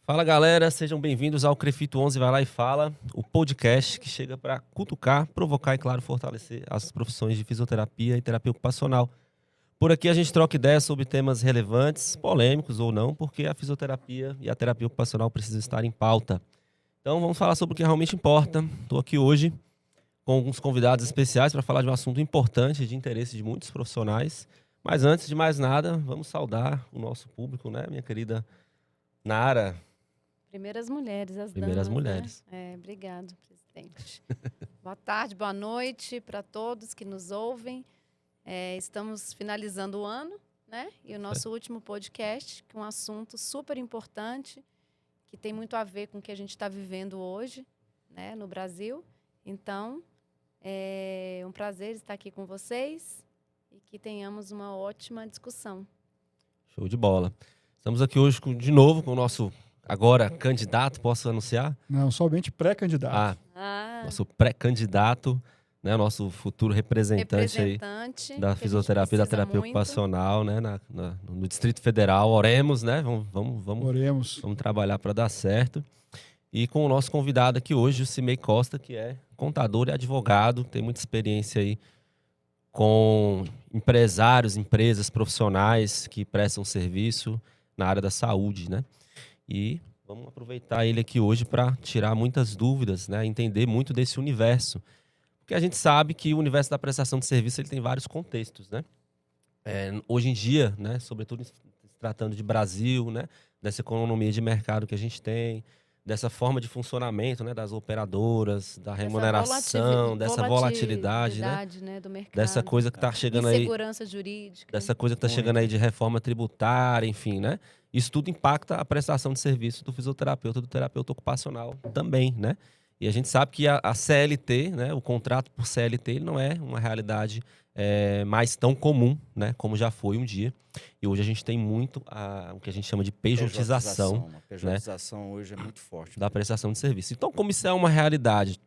Fala galera, sejam bem-vindos ao Crefito 11 Vai Lá e Fala, o podcast que chega para cutucar, provocar e, claro, fortalecer as profissões de fisioterapia e terapia ocupacional. Por aqui a gente troca ideias sobre temas relevantes, polêmicos ou não, porque a fisioterapia e a terapia ocupacional precisam estar em pauta. Então vamos falar sobre o que realmente importa. Estou aqui hoje com alguns convidados especiais para falar de um assunto importante, de interesse de muitos profissionais. Mas antes de mais nada, vamos saudar o nosso público, né, minha querida Nara? Primeiras mulheres, as Primeiras damas, mulheres. né? Obrigado, presidente. Boa tarde, boa noite para todos que nos ouvem. Estamos finalizando o ano, né? E o nosso último podcast, que é um assunto super importante, que tem muito a ver com o que a gente está vivendo hoje, né, no Brasil. Então, é um prazer estar aqui com vocês e que tenhamos uma ótima discussão. Show de bola. Estamos aqui hoje de novo com o nosso agora candidato, posso anunciar? Não, somente pré-candidato. Nosso pré-candidato, né, nosso futuro representante aí da fisioterapia e da terapia ocupacional, né, no Distrito Federal. Oremos, né? Oremos. Vamos trabalhar para dar certo. E com o nosso convidado aqui hoje, o Cimei Costa, que é contador e advogado, tem muita experiência aí com empresários, empresas, profissionais que prestam serviço na área da saúde, né? E vamos aproveitar ele aqui hoje para tirar muitas dúvidas, né? Entender muito desse universo. Porque a gente sabe que o universo da prestação de serviço ele tem vários contextos, né? Hoje em dia, né? Sobretudo se tratando de Brasil, né? Dessa economia de mercado que a gente tem, dessa forma de funcionamento, né, das operadoras, da remuneração, dessa volatilidade, né, do mercado, dessa coisa que está chegando aí, insegurança jurídica, dessa coisa que está chegando aí de reforma tributária, enfim, né? Isso tudo impacta a prestação de serviço do fisioterapeuta, do terapeuta ocupacional também, né? E a gente sabe que a CLT, né, o contrato por CLT, ele não é uma realidade mais tão comum, né, como já foi um dia. E hoje a gente tem muito o que a gente chama de pejotização. A pejotização, né, hoje é muito forte. Da prestação de serviço. Então, como isso é uma realidade,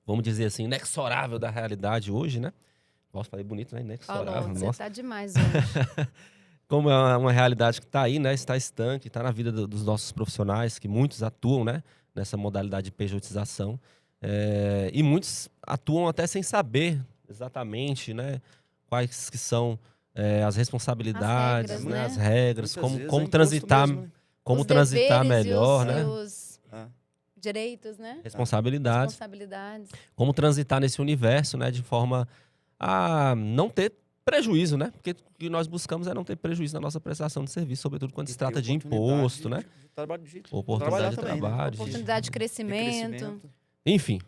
vamos dizer assim, inexorável da realidade hoje, né? Nossa, falei bonito, né? Inexorável. Você tá demais hoje. Como é uma realidade que está aí, né? Está estanque, está na vida dos nossos profissionais, que muitos atuam, né, nessa modalidade de pejotização. E muitos atuam até sem saber exatamente, né, quais que são as responsabilidades, as regras, como transitar, mesmo, né? como transitar melhor, né? Os direitos, né? Responsabilidades. Como transitar nesse universo, né, de forma a não ter prejuízo, né? Porque o que nós buscamos é não ter prejuízo na nossa prestação de serviço, sobretudo quando se trata de imposto, né? Oportunidade de trabalho. Oportunidade de crescimento. Enfim,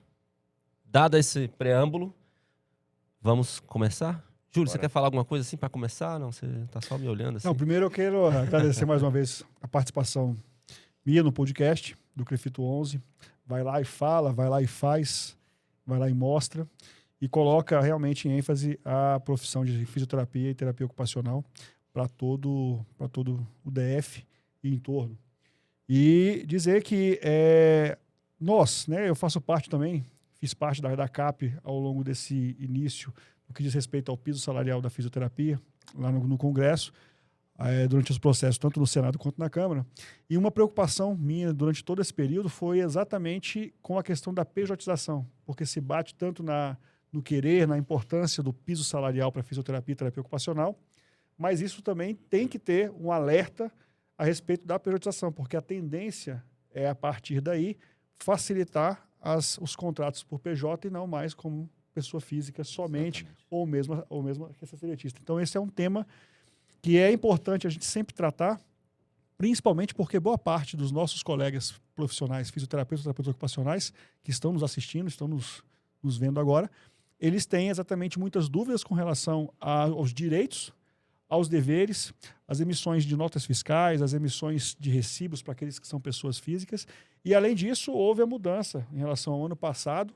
dado esse preâmbulo, vamos começar? Júlio, você quer falar alguma coisa assim para começar? Não, você tá só me olhando assim. Não, primeiro eu quero agradecer mais uma vez a participação minha no podcast do Crefito 11. Vai lá e fala, vai lá e faz, vai lá e mostra. E coloca realmente em ênfase a profissão de fisioterapia e terapia ocupacional para todo o DF e entorno. E dizer que nós, né, eu faço parte também, fiz parte da CAP ao longo desse início, no que diz respeito ao piso salarial da fisioterapia, lá no Congresso, durante os processos, tanto no Senado quanto na Câmara. E uma preocupação minha durante todo esse período foi exatamente com a questão da pejotização, porque se bate tanto no querer, na importância do piso salarial para fisioterapia e terapia ocupacional, mas isso também tem que ter um alerta a respeito da pejotização, porque a tendência é, a partir daí, facilitar os contratos por PJ e não mais como pessoa física somente, ou mesmo que seja seletista. Então, esse é um tema que é importante a gente sempre tratar, principalmente porque boa parte dos nossos colegas profissionais, fisioterapeutas, terapeutas ocupacionais, que estão nos assistindo, estão nos vendo agora, eles têm exatamente muitas dúvidas com relação aos direitos, aos deveres, às emissões de notas fiscais, às emissões de recibos para aqueles que são pessoas físicas. E, além disso, houve a mudança em relação ao ano passado,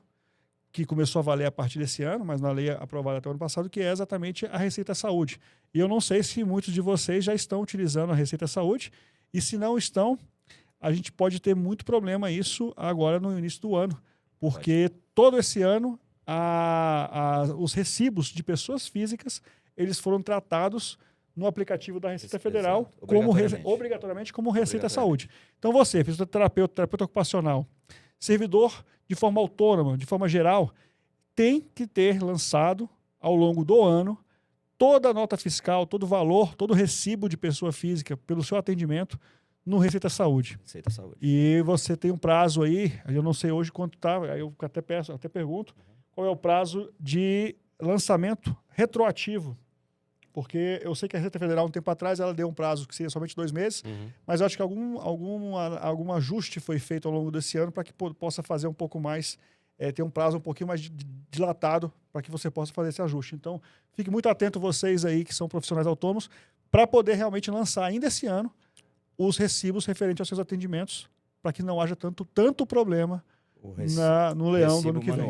que começou a valer a partir desse ano, mas na lei aprovada até o ano passado, que é exatamente a Receita Saúde. E eu não sei se muitos de vocês já estão utilizando a Receita Saúde, e se não estão, a gente pode ter muito problema isso agora no início do ano, porque todo esse ano os recibos de pessoas físicas eles foram tratados no aplicativo da Receita Exato. Federal, obrigatoriamente como Receita Saúde. Então você, fisioterapeuta, terapeuta ocupacional, servidor de forma autônoma, de forma geral, tem que ter lançado ao longo do ano toda a nota fiscal, todo o valor, todo o recibo de pessoa física pelo seu atendimento no Receita Saúde. Receita Saúde. E você tem um prazo aí, eu não sei hoje quanto está, aí eu até pergunto, qual é o prazo de lançamento retroativo. Porque eu sei que a Receita Federal, um tempo atrás, ela deu um prazo que seria somente 2 meses, mas eu acho que algum ajuste foi feito ao longo desse ano para que possa fazer um pouco mais, ter um prazo um pouquinho mais dilatado para que você possa fazer esse ajuste. Então, fique muito atento vocês aí que são profissionais autônomos para poder realmente lançar ainda esse ano os recibos referentes aos seus atendimentos para que não haja tanto problema no leão do ano que vem.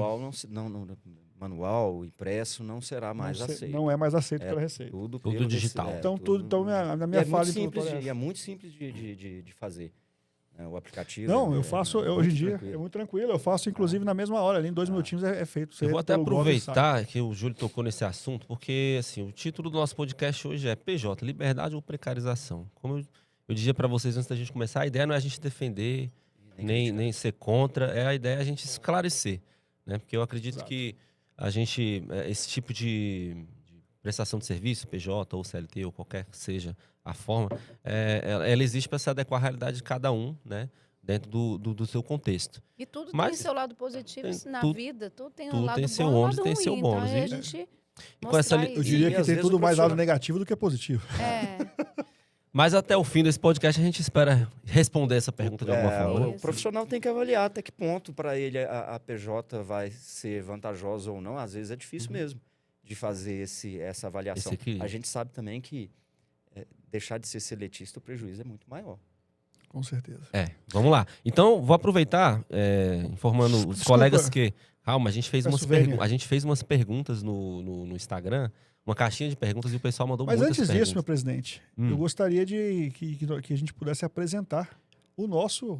Manual, impresso, não será mais aceito. Não é mais aceito pela Receita. Tudo digital. Então, na minha fala introdutória é muito simples de fazer. O aplicativo. Não, eu faço, hoje em dia, tranquilo. é muito tranquilo. Eu faço, inclusive, na mesma hora, ali em 2 minutinhos é feito. Eu vou até aproveitar que o Júlio tocou nesse assunto, porque assim, o título do nosso podcast hoje é PJ, liberdade ou precarização. Como eu dizia para vocês antes da gente começar, a ideia não é a gente defender, nem ser contra, a ideia é a gente esclarecer. Né? Porque eu acredito que a gente, esse tipo de prestação de serviço, PJ ou CLT ou qualquer que seja a forma, ela existe para se adequar à realidade de cada um, né? Dentro do seu contexto. E tudo Mas tem seu lado positivo na vida, tudo tem um tudo lado tem bom seu e um ônus, lado tem ruim. seu bônus. Então, E a gente com essa Eu diria que tem tudo mais lado negativo do que positivo. Mas até o fim desse podcast a gente espera responder essa pergunta de alguma forma. O profissional tem que avaliar até que ponto para ele a PJ vai ser vantajosa ou não. Às vezes é difícil mesmo de fazer essa avaliação. A gente sabe também que deixar de ser seletista, o prejuízo é muito maior. Com certeza. Vamos lá. Então, vou aproveitar, informando os colegas que... Calma, a gente fez umas perguntas no Instagram, uma caixinha de perguntas e o pessoal mandou muitas perguntas. Mas antes disso, meu presidente, eu gostaria que a gente pudesse apresentar o nosso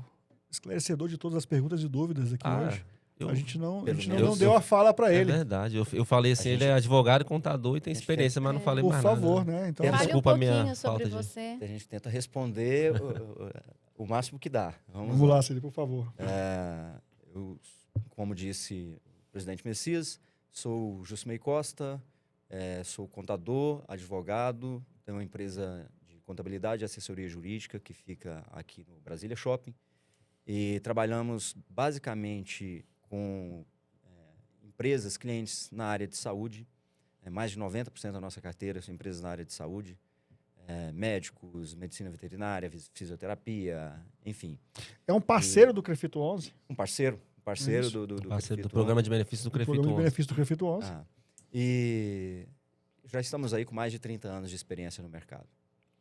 esclarecedor de todas as perguntas e dúvidas aqui hoje. A gente não deu a fala para ele. É verdade. Eu falei assim, ele é advogado e contador e tem experiência, mas não falei mais nada. Por favor, né? Então, desculpa um pouquinho a minha sobre falta você. A gente tenta responder o máximo que dá. Vamos lá, Celi, por favor. Eu, como disse o presidente Messias, sou o Jusimei Costa, sou contador, advogado, tenho uma empresa de contabilidade e assessoria jurídica que fica aqui no Brasília Shopping. E trabalhamos basicamente com empresas, clientes na área de saúde. Mais de 90% da nossa carteira são empresas na área de saúde. Médicos, medicina veterinária, fisioterapia, enfim. É um parceiro do CREFITO 11? Um parceiro do programa de benefícios do CREFITO 11. Programa de benefícios do CREFITO 11. E já estamos aí com mais de 30 anos de experiência no mercado.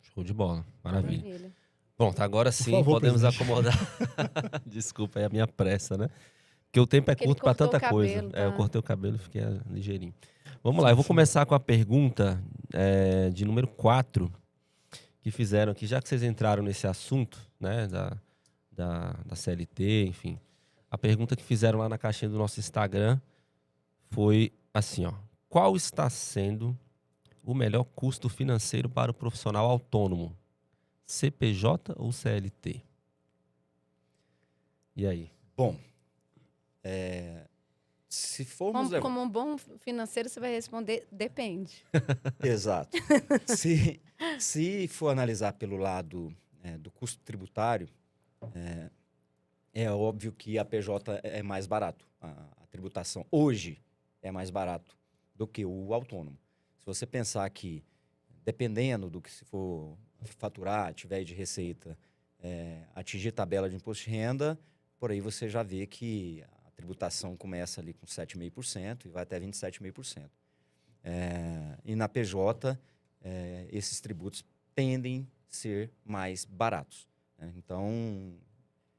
Show de bola, maravilha. Pronto, agora sim favor, podemos presidente. acomodar. Desculpa, é a minha pressa, né? Porque o tempo é curto para tanta coisa. Eu cortei o cabelo e fiquei ligeirinho. Vamos lá, eu vou começar com a pergunta de número 4 que fizeram aqui, já que vocês entraram nesse assunto, né, da CLT, enfim. A pergunta que fizeram lá na caixinha do nosso Instagram foi assim, ó. Qual está sendo o melhor custo financeiro para o profissional autônomo? CPJ ou CLT? E aí? Bom, se formos... Como um bom financeiro, você vai responder, depende. Exato. Se for analisar pelo lado do custo tributário, é óbvio que a PJ é mais barato. A tributação hoje é mais barato do que o autônomo. Se você pensar que, dependendo do que se for faturar, tiver de receita, atingir tabela de imposto de renda, por aí você já vê que a tributação começa ali com 7,5% e vai até 27,5%. E na PJ, esses tributos tendem a ser mais baratos. Então...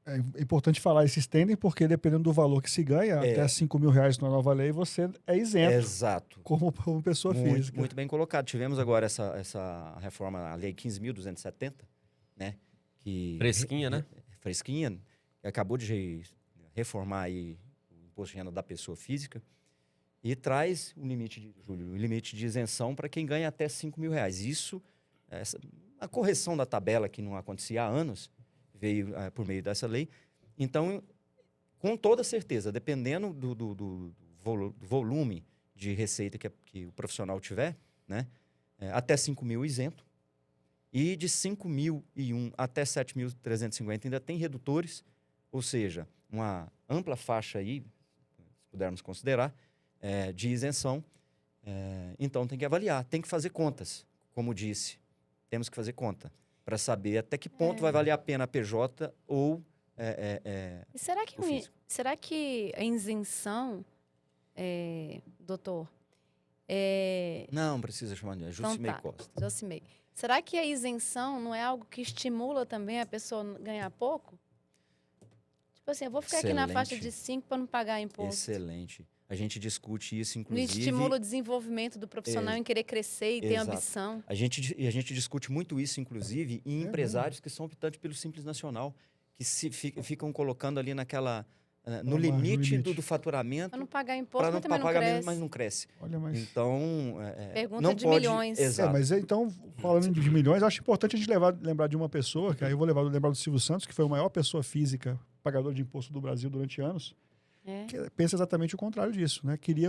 É importante falar, esses tendem porque dependendo do valor que se ganha, até R$5.000 na nova lei, você é isento. Exato. Como pessoa física. Muito bem colocado. Tivemos agora essa reforma, a Lei 15.270, né? Fresquinha, né? Fresquinha, que acabou de reformar aí o imposto de renda da pessoa física e traz o limite de isenção para quem ganha até R$5.000. Isso a correção da tabela que não acontecia há anos, veio por meio dessa lei. Então, com toda certeza, dependendo do volume de receita que o profissional tiver, né, até 5 mil isento, e de 5.001 até 7.350 ainda tem redutores, ou seja, uma ampla faixa aí, se pudermos considerar, de isenção. Então, tem que avaliar, tem que fazer contas, como disse. Temos que fazer conta para saber até que ponto vai valer a pena a PJ ou E será que, o físico. será que a isenção, doutor, Não precisa chamar de Jucimei Então tá. Costa. Josimei, será que a isenção não é algo que estimula também a pessoa ganhar pouco? Tipo assim, eu vou ficar aqui na faixa de 5 para não pagar imposto. Excelente. A gente discute isso, Não inclusive. estimula o desenvolvimento do profissional em querer crescer e ter Exato. ambição. A gente discute muito isso, inclusive, em empresários que são optantes pelo Simples Nacional, que ficam colocando ali naquela. No limite do faturamento. Para não pagar Para imposto, não mas também não pagar cresce. mesmo, mas não cresce. Olha, mas... Então, Pergunta não de pode, milhões. Exato. mas então, falando de milhões, acho importante a gente lembrar de uma pessoa, que aí eu vou lembrar do Silvio Santos, que foi a maior pessoa física pagador de imposto do Brasil durante anos, que pensa exatamente o contrário disso, né? Queria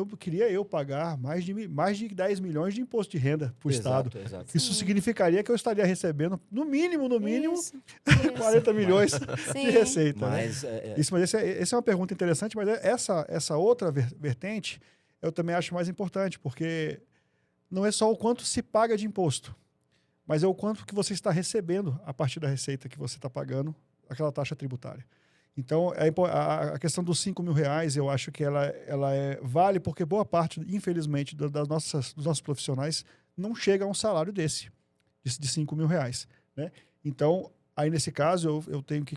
eu pagar mais de 10 milhões de imposto de renda para o Estado. Exato. Isso significaria que eu estaria recebendo, no mínimo, Isso, 40 milhões Sim. de receita. Né? Mas, Essa é uma pergunta interessante, mas essa outra vertente eu também acho mais importante, porque não é só o quanto se paga de imposto, mas é o quanto que você está recebendo a partir da receita que você está pagando, aquela taxa tributária. Então, a questão dos 5 mil reais, eu acho que ela vale porque boa parte, infelizmente, dos nossos profissionais não chega a um salário de 5 mil reais. Né? Então, aí nesse caso, eu tenho que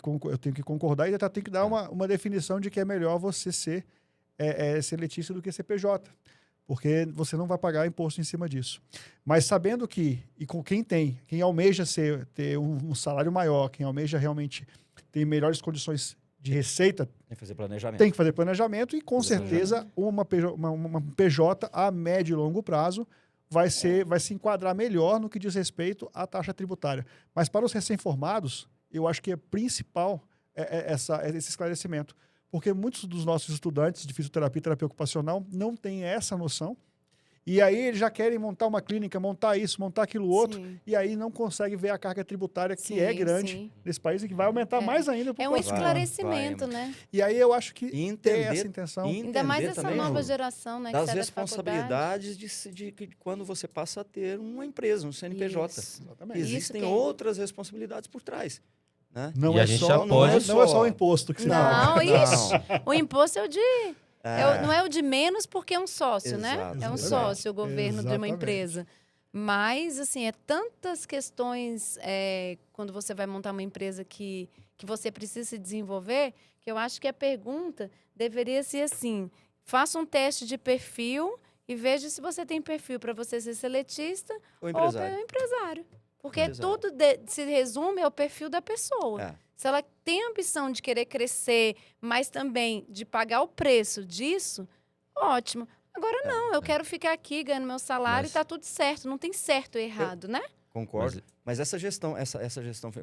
concordar e até tenho que dar uma definição de que é melhor você ser seletista do que CPJ, porque você não vai pagar imposto em cima disso. Mas sabendo que, e com quem almeja ter um salário maior, quem almeja realmente ter melhores condições de receita, tem que fazer planejamento. Tem que fazer planejamento e, com certeza, uma PJ a médio e longo prazo vai se enquadrar melhor no que diz respeito à taxa tributária. Mas para os recém-formados, eu acho que é principal esse esclarecimento. Porque muitos dos nossos estudantes de fisioterapia e terapia ocupacional não têm essa noção. E aí eles já querem montar uma clínica, montar isso, montar aquilo outro, e aí não conseguem ver a carga tributária que é grande nesse país e que vai aumentar mais ainda. É um esclarecimento, né? E aí eu acho que entender essa intenção... Ainda mais essa também, nova geração, né? das que responsabilidades de quando você passa a ter uma empresa, um CNPJ. Isso. Exatamente. Existem outras responsabilidades por trás. Né? Não é só o imposto que se paga. Não, isso. O imposto é o de... não é o de menos porque é um sócio, né? É um sócio, o governo de uma empresa. Mas, assim, tantas questões quando você vai montar uma empresa que você precisa se desenvolver, que eu acho que a pergunta deveria ser assim, faça um teste de perfil e veja se você tem perfil para você ser seletista ou empresário. Porque tudo se resume ao perfil da pessoa. Se ela tem a ambição de querer crescer, mas também de pagar o preço disso, ótimo. Agora não, eu quero ficar aqui ganhando meu salário e tá tudo certo. Não tem certo ou errado, né? Concordo. Mas essa gestão,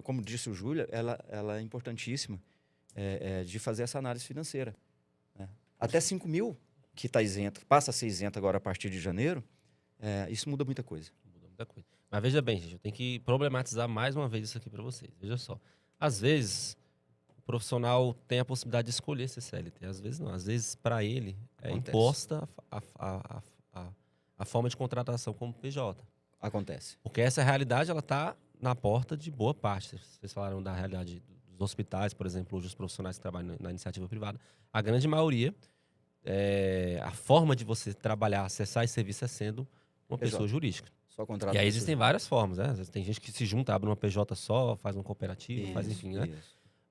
como disse o Júlio, ela é importantíssima de fazer essa análise financeira. Né? Até 5 mil, que está isento, passa a ser isento agora a partir de janeiro, isso muda muita coisa. Muda muita coisa. Mas veja bem, gente, eu tenho que problematizar mais uma vez isso aqui para vocês. Veja só. Às vezes, o profissional tem a possibilidade de escolher ser CLT. Às vezes não. Às vezes, para ele, é imposta a forma de contratação como PJ. Acontece. Porque essa realidade, ela está na porta de boa parte. Vocês falaram da realidade dos hospitais, por exemplo, hoje os profissionais que trabalham na iniciativa privada. A grande maioria, a forma de você trabalhar, acessar esse serviço é sendo uma pessoa jurídica. Só contrato. E aí existem várias formas, né? Às vezes tem gente que se junta, abre uma PJ só, faz uma cooperativa, faz enfim, né?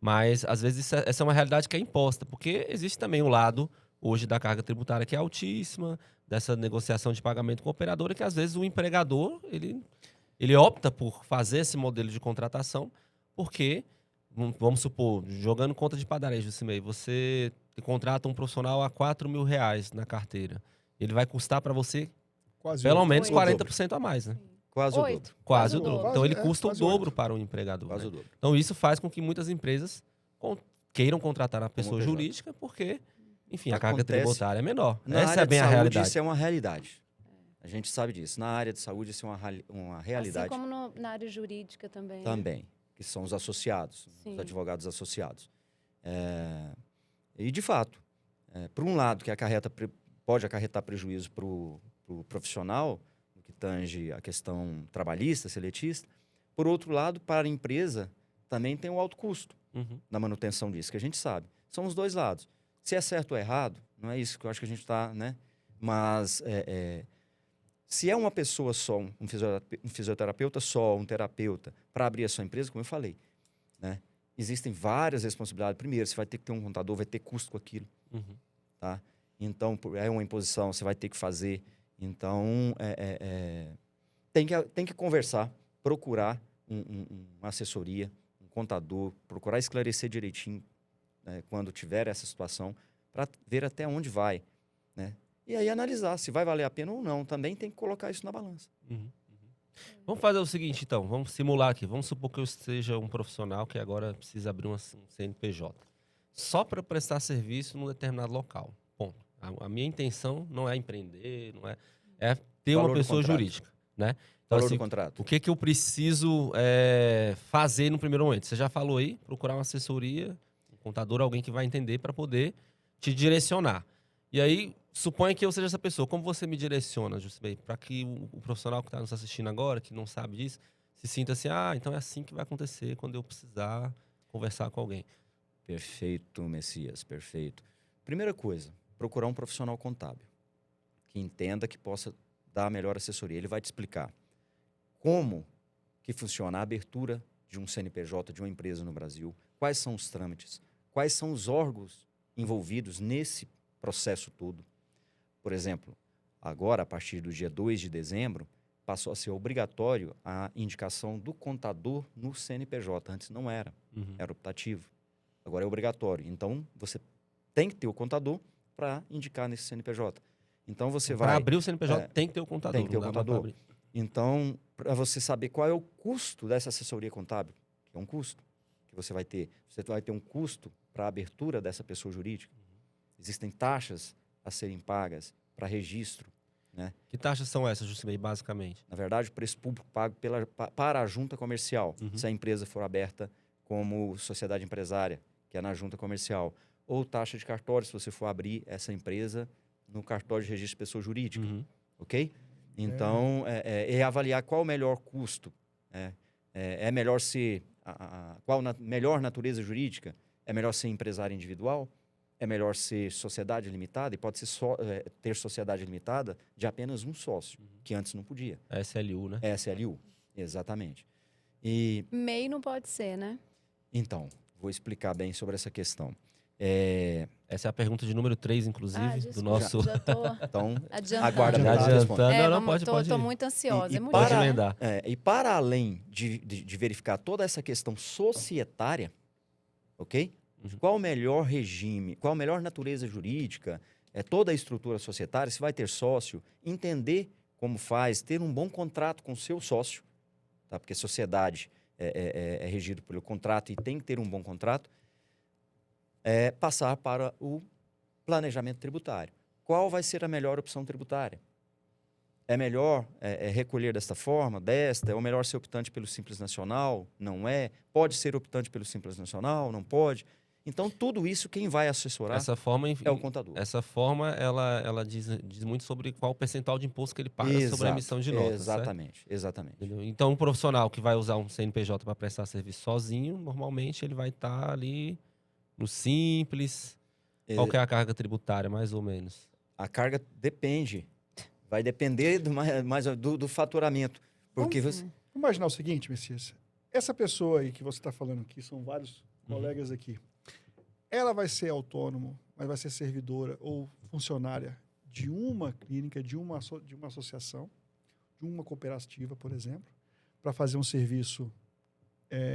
Mas, às vezes, essa é uma realidade que é imposta, porque existe também um lado, hoje, da carga tributária que é altíssima, dessa negociação de pagamento com a operadora, que, às vezes, o empregador, ele opta por fazer esse modelo de contratação, porque, vamos supor, jogando conta de padaria, Jucimei, você contrata um profissional a 4 mil reais na carteira. Ele vai custar para você... Quase pelo menos 40% a mais, né? Quase o 8? dobro. Quase o dobro. dobro. Então ele Quase, custa o quase dobro 8. para o empregador. Quase né? o dobro. Então isso faz com que muitas empresas queiram contratar a pessoa PJ. jurídica porque, enfim, a carga Acontece- tributária é menor. Na Essa área é bem de a saúde, realidade. isso é uma realidade. A gente sabe disso. Na área de saúde, isso é uma realidade Assim como na área jurídica também. né? também, que são os associados, Sim. os advogados associados. E, de fato, por um lado, que pode acarretar prejuízo para o profissional, no que tange a questão trabalhista, seletista. Por outro lado, para a empresa, também tem o alto custo Uhum. na manutenção disso, que a gente sabe. São os dois lados. Se é certo ou errado, não é isso que eu acho que a gente está, né? Mas se é uma pessoa só, um fisioterapeuta só, um terapeuta, para abrir a sua empresa, como eu falei, né? Existem várias responsabilidades. Primeiro, você vai ter que ter um contador, vai ter custo com aquilo, Uhum. tá? Então, é uma imposição, você vai ter que fazer. Então, tem que conversar, procurar uma assessoria, um contador, procurar esclarecer direitinho, né, quando tiver essa situação, para ver até onde vai, né? E aí analisar se vai valer a pena ou não. Também tem que colocar isso na balança. Uhum. Vamos fazer o seguinte, então. Vamos simular aqui. Vamos supor que eu seja um profissional que agora precisa abrir um CNPJ. Só para prestar serviço num determinado local. Ponto. A minha intenção não é empreender, não é ter Valor uma do pessoa contrato. jurídica, né? Então, Valor assim, do contrato. o que eu preciso fazer no primeiro momento? Você já falou aí, procurar uma assessoria, um contador, alguém que vai entender para poder te direcionar. E aí, suponha que eu seja essa pessoa. Como você me direciona, Jusimei, para que o profissional que está nos assistindo agora, que não sabe disso, se sinta assim, então é assim que vai acontecer quando eu precisar conversar com alguém. Perfeito, Messias, perfeito. Primeira coisa, procurar um profissional contábil que entenda, que possa dar a melhor assessoria. Ele vai te explicar como que funciona a abertura de um CNPJ, de uma empresa no Brasil, quais são os trâmites, quais são os órgãos envolvidos nesse processo todo. Por exemplo, agora, a partir do dia 2 de dezembro, passou a ser obrigatório a indicação do contador no CNPJ. Antes não era, Uhum. era optativo. Agora é obrigatório. Então, você tem que ter o contador para indicar nesse CNPJ. Então, você Para vai... abrir o CNPJ tem que ter o contador. tem que ter o não dá mais pra contador. abrir. Então, para você saber qual é o custo dessa assessoria contábil, que é um custo que você vai ter. Você vai ter um custo para a abertura dessa pessoa jurídica. Existem taxas a serem pagas para registro, né? Que taxas são essas, Jusimei, basicamente? Na verdade, o preço público pago para a junta comercial, Uhum. se a empresa for aberta como sociedade empresária, que é na junta comercial. Ou taxa de cartório, se você for abrir essa empresa no cartório de registro de pessoa jurídica, Uhum. ok? Então, é avaliar qual o melhor custo. É melhor ser... melhor natureza jurídica? É melhor ser empresário individual? É melhor ser sociedade limitada? E pode ser ter sociedade limitada de apenas um sócio, que antes não podia. A SLU, né? SLU, exatamente. E, MEI não pode ser, né? então, vou explicar bem sobre essa questão. Essa é a pergunta de número 3, inclusive, do desculpa, nosso... já tô Então, adiantando. aguarda Já pra eu responder. adiantando. Não, vamos, pode tô ir. muito ansiosa. E é muito Pode né? emendar. E para além de verificar toda essa questão societária, ok? Uhum. Qual o melhor regime, qual a melhor natureza jurídica, toda a estrutura societária, se vai ter sócio, entender como faz, ter um bom contrato com o seu sócio, tá? Porque sociedade é regido pelo contrato e tem que ter um bom contrato, passar para o planejamento tributário. Qual vai ser a melhor opção tributária? É melhor recolher desta forma, é o melhor ser optante pelo Simples Nacional? Não é? Pode ser optante pelo Simples Nacional? Não pode? Então, tudo isso, quem vai assessorar Essa forma, é o contador. Essa forma, ela diz muito sobre qual o percentual de imposto que ele paga sobre a emissão de notas. Exatamente, exatamente. Entendeu? Então, um profissional que vai usar um CNPJ para prestar serviço sozinho, normalmente ele vai estar ali no Simples. Qual que é a carga tributária, mais ou menos? A carga depende. Vai depender do faturamento. Porque você... Vamos imaginar o seguinte, Messias. Essa pessoa aí que você está falando aqui, são vários colegas aqui. Ela vai ser autônomo, mas vai ser servidora ou funcionária de uma clínica, de uma associação, de uma cooperativa, por exemplo, para fazer um serviço,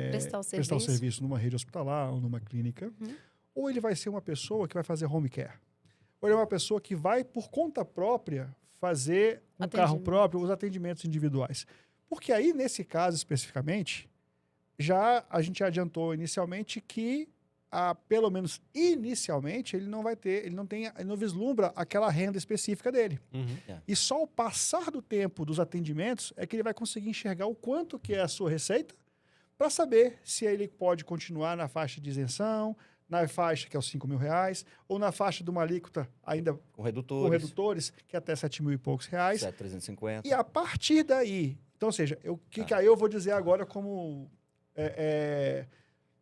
Prestar o serviço numa rede hospitalar ou numa clínica. Uhum. Ou ele vai ser uma pessoa que vai fazer home care. Ou ele é uma pessoa que vai, por conta própria, fazer um carro próprio, os atendimentos individuais. Porque aí, nesse caso especificamente, a gente adiantou inicialmente que, pelo menos inicialmente, ele não vislumbra aquela renda específica dele. Uhum. E só o passar do tempo dos atendimentos é que ele vai conseguir enxergar o quanto que é a sua receita para saber se ele pode continuar na faixa de isenção, na faixa que é os R$5.000, ou na faixa de uma alíquota ainda Com com redutores. redutores, que é até R$7.000 e poucos. 7.350. E a partir daí, então, ou seja, que aí eu vou dizer agora como,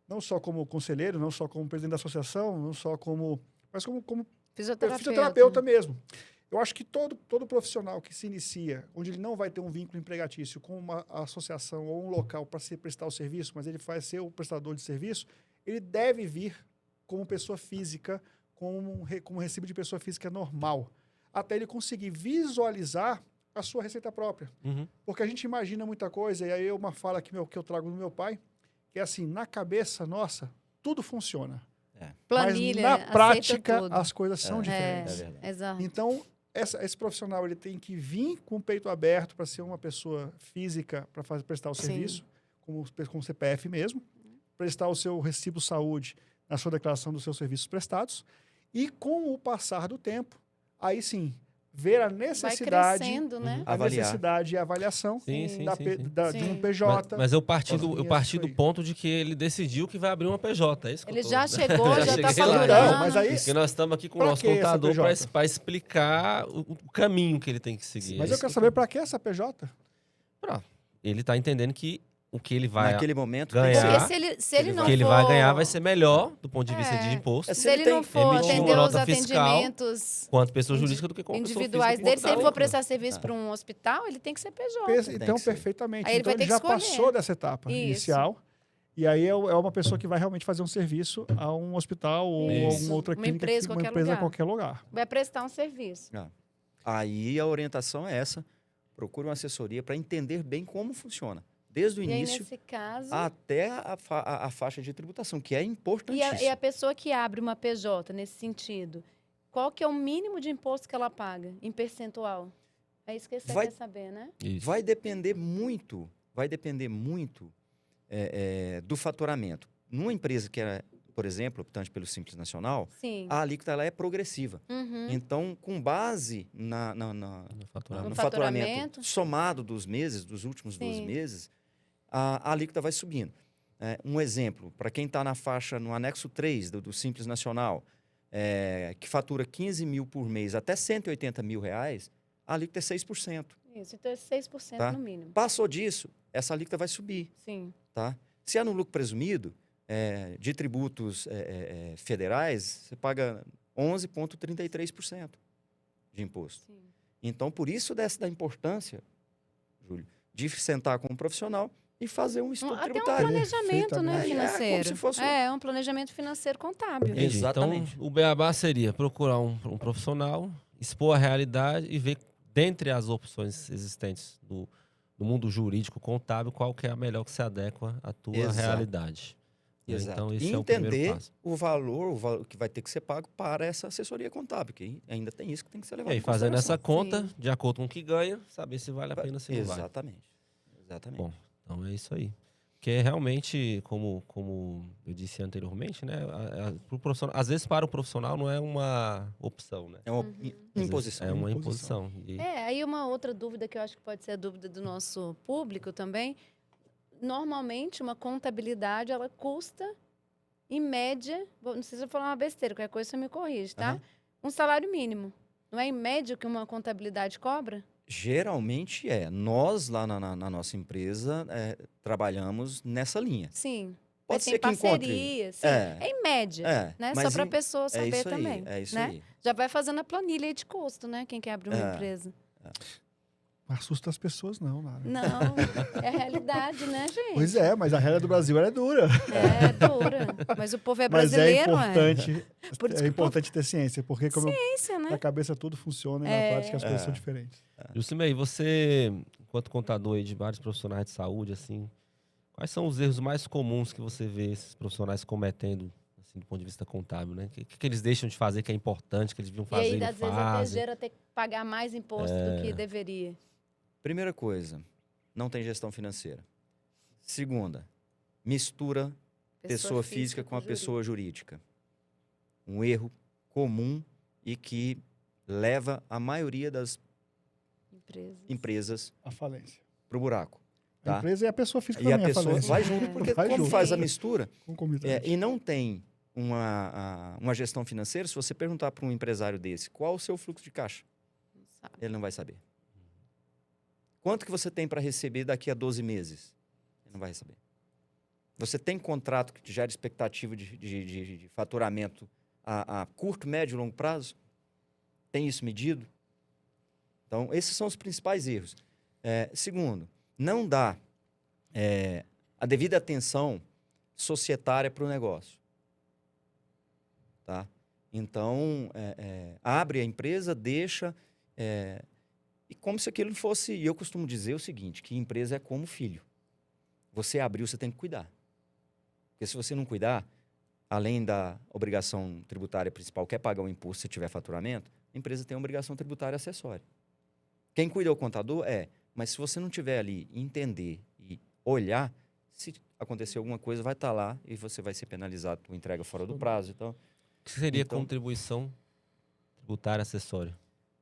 não só como conselheiro, não só como presidente da associação, não só mas como fisioterapeuta mesmo. Eu acho que todo profissional que se inicia, onde ele não vai ter um vínculo empregatício com uma associação ou um local para se prestar o serviço, mas ele vai ser o prestador de serviço, ele deve vir como pessoa física, como recibo de pessoa física normal, até ele conseguir visualizar a sua receita própria. Uhum. Porque a gente imagina muita coisa, e aí uma fala que eu trago do meu pai, que é assim, na cabeça nossa, tudo funciona. Planilha, mas na aceita prática, tudo. as coisas são diferentes. verdade. Exato. Então, esse profissional ele tem que vir com o peito aberto para ser uma pessoa física, para prestar o Sim. serviço, com o CPF mesmo, prestar o seu recibo saúde na sua declaração dos seus serviços prestados, e com o passar do tempo, aí sim, ver a Vai necessidade, crescendo, né? a Avaliar. necessidade e a avaliação Sim, sim, de Sim. um PJ. Mas eu parti Isso do aí. ponto de que ele decidiu que vai abrir uma PJ. É isso que Ele eu tô... já chegou, já está cheguei lá. faturando. Não, mas aí- Porque nós estamos aqui com o Pra nosso que essa contador PJ? para explicar o caminho que ele tem que seguir. Mas É eu isso quero saber para que essa PJ? Ele está entendendo que o que ele vai Naquele momento, ganhar, tem que Porque ser. se ele não o que ele for... vai ganhar vai ser melhor do ponto de vista de É. imposto, Se ele não for emitir uma atender os nota fiscal atendimentos quanto pessoa jurídica do que como pessoa individuais física. dele, se ele for Contábil. prestar serviço para um hospital, ele tem que ser PJ. Então, que ser. perfeitamente. Aí ele Então, vai ter ele que já escolher. passou dessa etapa Isso. inicial. E aí é uma pessoa que vai realmente fazer um serviço a um hospital ou Isso. alguma outra Uma clínica, empresa, uma qualquer empresa lugar. em qualquer lugar. Vai prestar um serviço. Aí a orientação é essa. Procure uma assessoria para entender bem como funciona. Desde o E aí, início nesse caso... até a faixa de tributação, que é E importantíssima. a pessoa que abre uma PJ nesse sentido, qual que é o mínimo de imposto que ela paga em percentual? É isso que você Vai- quer saber, né? Isso. Vai depender muito do faturamento. Numa empresa que é, por exemplo, optante pelo Simples Nacional, Sim. a alíquota ela é progressiva. Uhum. Então, com base No faturamento. no No faturamento faturamento. somado dos últimos 12 Sim. meses, a alíquota vai subindo. Um exemplo, para quem está na faixa, no anexo 3 do Simples Nacional, que fatura 15 mil por mês até R$180 mil, a alíquota é 6%. Isso, então é 6% Tá. no mínimo. Passou disso, essa alíquota vai subir. Sim. Tá? Se é no lucro presumido, de tributos federais, você paga 11,33% de imposto. Sim. Então, por isso da importância, Júlio, de sentar com um profissional e fazer um estudo Até um tributário. planejamento, né, Perfeitamente. financeiro. como se fosse um planejamento financeiro contábil. Entendi. Exatamente. Então, o beabá seria procurar um profissional, expor a realidade e ver, dentre as opções existentes do mundo jurídico contábil, qual que é a melhor que se adequa à tua Exato. realidade. Né? Exato. Então, E esse é o primeiro entender passo. o valor que vai ter que ser pago para essa assessoria contábil, que ainda tem isso que tem que ser E levado aí, em fazendo essa consideração. conta, Sim. de acordo com o que ganha, saber se vale a pena, se não vale. Exatamente. Exatamente. Bom, então é isso aí. Porque realmente, como eu disse anteriormente, né, pro profissional, às vezes para o profissional não é uma opção, né? É uma Uhum. Às vezes imposição. É uma Imposição. imposição. E- Aí uma outra dúvida que eu acho que pode ser a dúvida do nosso público também. Normalmente, uma contabilidade, ela custa, em média, não sei se eu vou falar uma besteira, qualquer coisa você me corrige, tá? Aham. Um salário mínimo. Não é em média que uma contabilidade cobra? Geralmente é. Nós, lá na nossa empresa, trabalhamos nessa linha. Sim. Pode Mas ser tem que encontre. parceria, sim. É. É em média, né? Só mas para a pessoa é saber isso aí, também. é isso né? aí. Já vai fazendo a planilha aí de custo, né? Quem quer abrir uma É. empresa. Não assusta as pessoas, não, Nara. Não, é a realidade, né, gente? Pois é, mas a regra do Brasil ela é dura. É dura. Mas o povo é Mas brasileiro, é Por isso que o importante ter ciência, porque como ciência, né? na cabeça tudo funciona e É. na prática as coisas são diferentes. Jucimei, você, enquanto contador aí de vários profissionais de saúde, assim, quais são os erros mais comuns que você vê esses profissionais cometendo, assim, do ponto de vista contábil, né? O que eles deixam de fazer que é importante, que eles deviam E fazer aí, e não às vezes, até fazem? gera ter que pagar mais imposto do que deveria. Primeira coisa, não tem gestão financeira. Segunda, mistura pessoa física com a pessoa jurídica. Um erro comum e que leva a maioria das empresas A falência. para o buraco. A Tá? empresa e a pessoa física E a também, a pessoa falência. vai junto, porque Vai como junto. faz a mistura Concomitante. e não tem uma gestão financeira, se você perguntar para um empresário desse qual o seu fluxo de caixa, Não sabe. ele não vai saber. Quanto que você tem para receber daqui a 12 meses? Ele não vai receber. Você tem contrato que te gera expectativa de faturamento a curto, médio e longo prazo? Tem isso medido? Então, esses são os principais erros. Segundo, não dá a devida atenção societária para o negócio. Tá? Então, abre a empresa, deixa... e como se aquilo fosse... E eu costumo dizer o seguinte, que empresa é como filho. Você abriu, você tem que cuidar. Porque se você não cuidar, além da obrigação tributária principal, que é pagar o imposto se tiver faturamento, a empresa tem uma obrigação tributária acessória. Quem cuida é o contador? Mas se você não tiver ali, entender e olhar, se acontecer alguma coisa, vai estar lá e você vai ser penalizado por entrega fora do prazo. Então, O que seria Então- contribuição tributária acessória?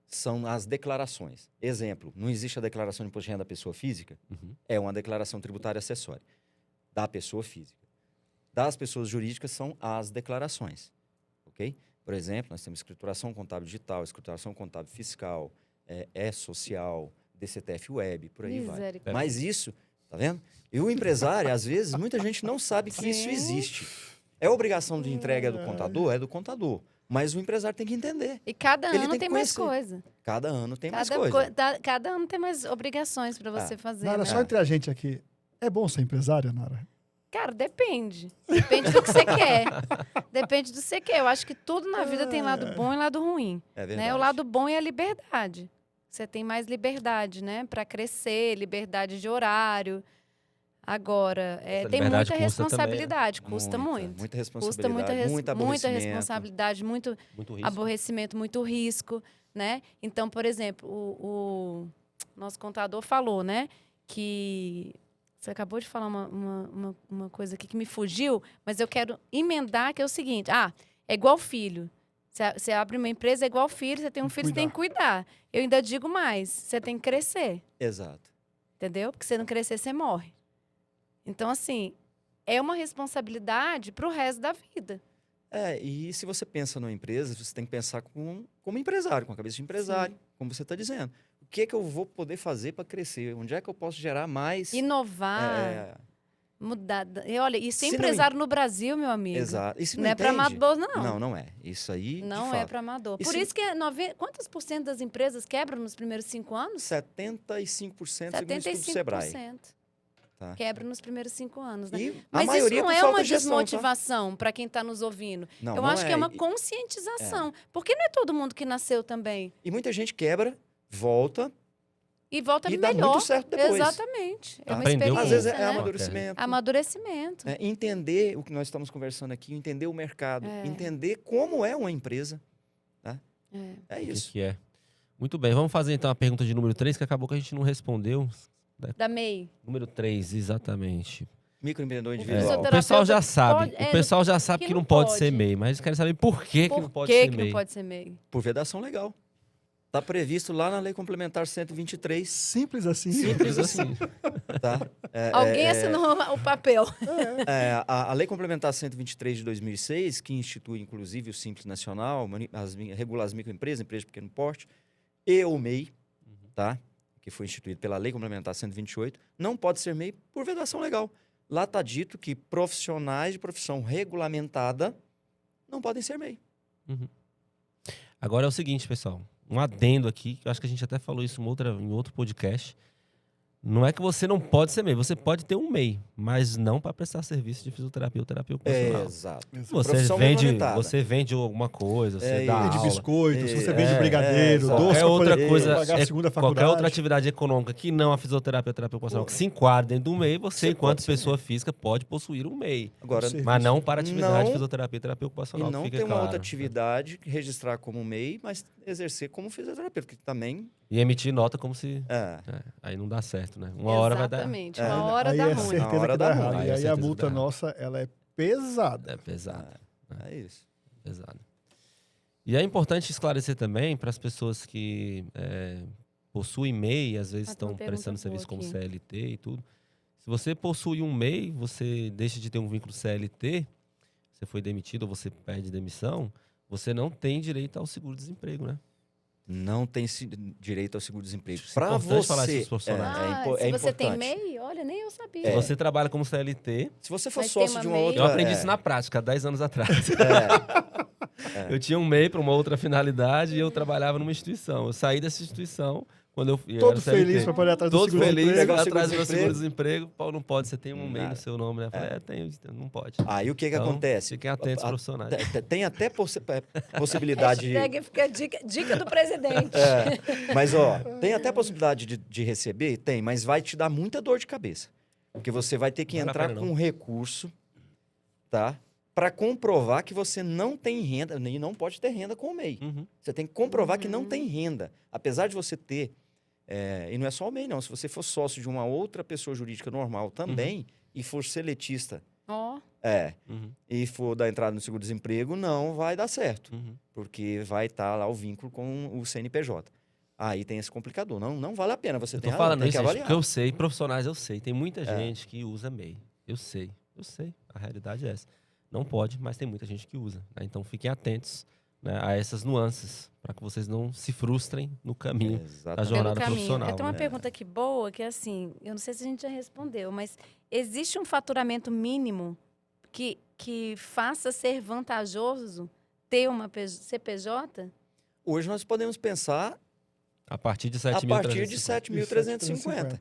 são as declarações. Exemplo, não existe a declaração de imposto de renda da pessoa física? Uhum. É uma declaração tributária acessória da pessoa física. Das pessoas jurídicas são as declarações, ok? Por exemplo, nós temos escrituração contábil digital, escrituração contábil fiscal, social, DCTF web, por aí vai. Misericórdia. Mas isso, tá vendo? E o empresário, às vezes, muita gente não sabe que isso Sim. existe. É obrigação de entrega do contador? É do contador. Mas o empresário tem que entender. E cada Ele ano tem tem que mais conhecer. coisa. Cada ano tem mais Cada, coisa. cada ano tem mais obrigações para você fazer. Nara, né? só entre a gente aqui. É bom ser empresária, Nara? Cara, depende. Depende do que você quer. Depende do que você quer. Eu acho que tudo na vida tem lado bom e lado ruim. É verdade. Né? O lado bom é a liberdade. Você tem mais liberdade, né? Para crescer, liberdade de horário. Agora, Essa tem liberdade muita custa responsabilidade. Custa muito. Muita Custa responsabilidade, muito muita aborrecimento. responsabilidade, muito Muito risco. aborrecimento, muito risco, né? Então, por exemplo, o nosso contador falou, né? Que você acabou de falar uma coisa aqui que me fugiu, mas eu quero emendar, que é o seguinte. É igual filho. Você abre uma empresa, é igual filho. Você tem um filho, você tem que cuidar. Eu ainda digo mais. Você tem que crescer. Exato. Entendeu? Porque se você não crescer, você morre. Então, assim, é uma responsabilidade para o resto da vida. E se você pensa numa empresa, você tem que pensar como empresário, com a cabeça de empresário, como você está dizendo. O que é que eu vou poder fazer para crescer? Onde é que eu posso gerar mais... Inovar, mudar. E olha, e ser Se não empresário no Brasil, meu amigo. Exato. E se Não é para entende? amador, não. Não, não é. Isso aí, Não de é fato, para amador. E Por se- isso que quantos por cento das empresas quebram nos primeiros 5 anos? 75% segundo o estudo do Sebrae. 75%. Tá. Quebra nos primeiros 5 anos, né? E a Mas isso maioria não por é falta uma de gestão, tá? desmotivação para quem está nos ouvindo. Não, Eu não acho que é uma E- conscientização. Porque não é todo mundo que nasceu também. E muita gente quebra, volta, E volta e dá melhor. muito certo depois. Exatamente. É uma Aprendeu experiência, Às vezes é né? amadurecimento. Amadurecimento. Entender o que nós estamos conversando aqui, entender o mercado, entender como é uma empresa. Tá? É O que isso. que é? Muito bem, vamos fazer então a pergunta de número 3, que acabou que a gente não respondeu. Da MEI. Número 3, exatamente. Microempreendedor É, individual. o pessoal já sabe. pode- O pessoal já sabe que que não não pode pode. ser MEI, mas eles querem saber por que Por não pode que ser que MEI. não pode ser MEI? Por vedação legal. Está previsto lá na Lei Complementar 123. Simples assim. Simples assim. Tá? Alguém assinou o papel. A Lei Complementar 123 de 2006, que institui, inclusive, o Simples Nacional, regula as microempresas, empresas de pequeno porte, e o MEI, tá? Que foi instituído pela Lei Complementar 128, não pode ser MEI por vedação legal. Lá está dito que profissionais de profissão regulamentada não podem ser MEI. Agora é o seguinte, pessoal. Um adendo aqui, que eu acho que a gente até falou isso em outro podcast. Não é que você não pode ser MEI, você pode ter um MEI, mas não para prestar serviço de fisioterapia ou terapia ocupacional. Exato. Você Profissão vende, regulamentada. você vende alguma coisa, você dá Vende aula. biscoito, se você É, vende brigadeiro, exato. doce Qualquer pra outra poder coisa, pagar a segunda faculdade. qualquer outra atividade econômica que não a fisioterapia ou terapia ocupacional, que se enquadre dentro do MEI, você, Você enquanto pode ser pessoa física, pode possuir um MEI. Agora, Serviço. Mas não para atividade de Não- fisioterapia e terapia e ocupacional. não fica ter uma claro. outra atividade, registrar como MEI, mas exercer como fisioterapeuta, que também E emitir nota como se... é. aí não dá certo. certo, né? Uma hora vai dar. Exatamente, uma hora aí dá é ruim. certeza Uma hora que dá dá errado. ruim. E Aí é aí a certeza que multa dá errado. nossa, ela é pesada. É pesado, É isso. pesado. E é importante esclarecer também para as pessoas que possuem MEI e às vezes Ah, tem uma estão pergunta prestando boa serviço como aqui. CLT e tudo. Se você possui um MEI, você deixa de ter um vínculo CLT, você foi demitido ou você pede demissão, você não tem direito ao seguro-desemprego, né? Não tem direito ao seguro-desemprego. Acho Para importante falar isso você, pros profissionais. Se você tem importante. MEI, olha, nem eu sabia. Se você trabalha como CLT, Se você for Mas tem sócio uma de uma MEI? outra... eu aprendi isso na prática, há 10 anos atrás. É. Eu tinha um MEI para uma outra finalidade e eu trabalhava numa instituição. Eu saí dessa instituição quando eu era Todo CLT. feliz para poder ir atrás do Todo feliz, seguro-desemprego. Pegar o atrás do meu seguro-desemprego. seguro-desemprego. Paulo, não pode, você tem um MEI no Nada. seu nome, né? Eu falei, tenho, não pode. Aí o que Então, acontece? Fiquem atentos, profissionais. Tem até possibilidade... Hashtag fica dica do presidente. Mas, ó, tem até possibilidade de receber? Tem, mas vai te dar muita dor de cabeça. Porque você vai ter que Vale a entrar pena, com não. um recurso, tá? Para comprovar que você não tem renda, e não pode ter renda com o MEI. Uhum. Você tem que comprovar que não tem renda. Apesar de você ter, e não é só o MEI, não. Se você for sócio de uma outra pessoa jurídica normal também, e for seletista, Ó, Uhum. e for dar entrada no seguro-desemprego, não vai dar certo. Uhum. Porque vai estar lá o vínculo com o CNPJ. Aí tem esse complicador. Não vale a pena. Você Eu tem tô falando tem isso, que gente, avaliar. porque eu sei, profissionais eu sei. Tem muita gente que usa MEI. Eu sei. A realidade é essa. Não pode, mas tem muita gente que usa. Né? Então fiquem atentos, né, a essas nuances, para que vocês não se frustrem no caminho da Exatamente. jornada pelo caminho. profissional. Eu tenho uma né? pergunta aqui boa, que é assim, eu não sei se a gente já respondeu, mas existe um faturamento mínimo que faça ser vantajoso ter uma CPJ? Hoje nós podemos pensar A partir de a partir de 7.350. 7.350.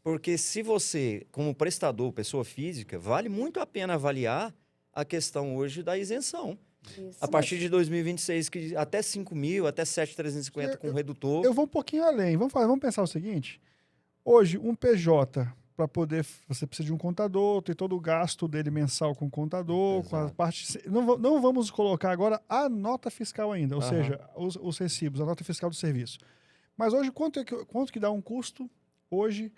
Porque se você, como prestador, pessoa física, vale muito a pena avaliar a questão hoje da isenção. Isso. A partir de 2026, que até 5.000, até 7.350 com redutor. Eu vou um pouquinho além. Vamos pensar o seguinte. Hoje, um PJ, para poder... Você precisa de um contador, tem todo o gasto dele mensal com o contador, com a Exato. parte... Não vamos colocar agora a nota fiscal ainda, ou Aham. seja, os recibos, a nota fiscal do serviço. Mas hoje, quanto que dá um custo hoje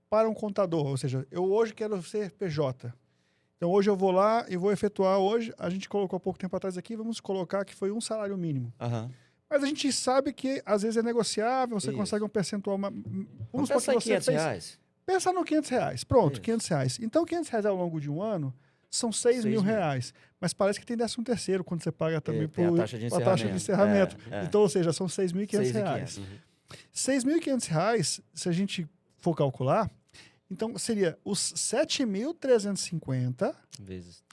para um contador? Ou seja, eu hoje quero ser PJ. Então, hoje eu vou lá e vou efetuar hoje. A gente colocou há pouco tempo atrás aqui, vamos colocar que foi um salário mínimo. Aham. Mas a gente sabe que às vezes é negociável, você Isso. consegue um percentual. Vamos Vamos supor que pensar em você 500 fez. reais. Pensa no R$500. Pronto, Isso. R$500. Então, R$500 ao longo de um ano são R$6 mil. Mas parece que tem 13º quando você paga também Tem a por taxa de a taxa de encerramento. É. Então, ou seja, são R$6.500. 6.500. R$6.500, se a gente for calcular, então seria os 7.350 Vezes.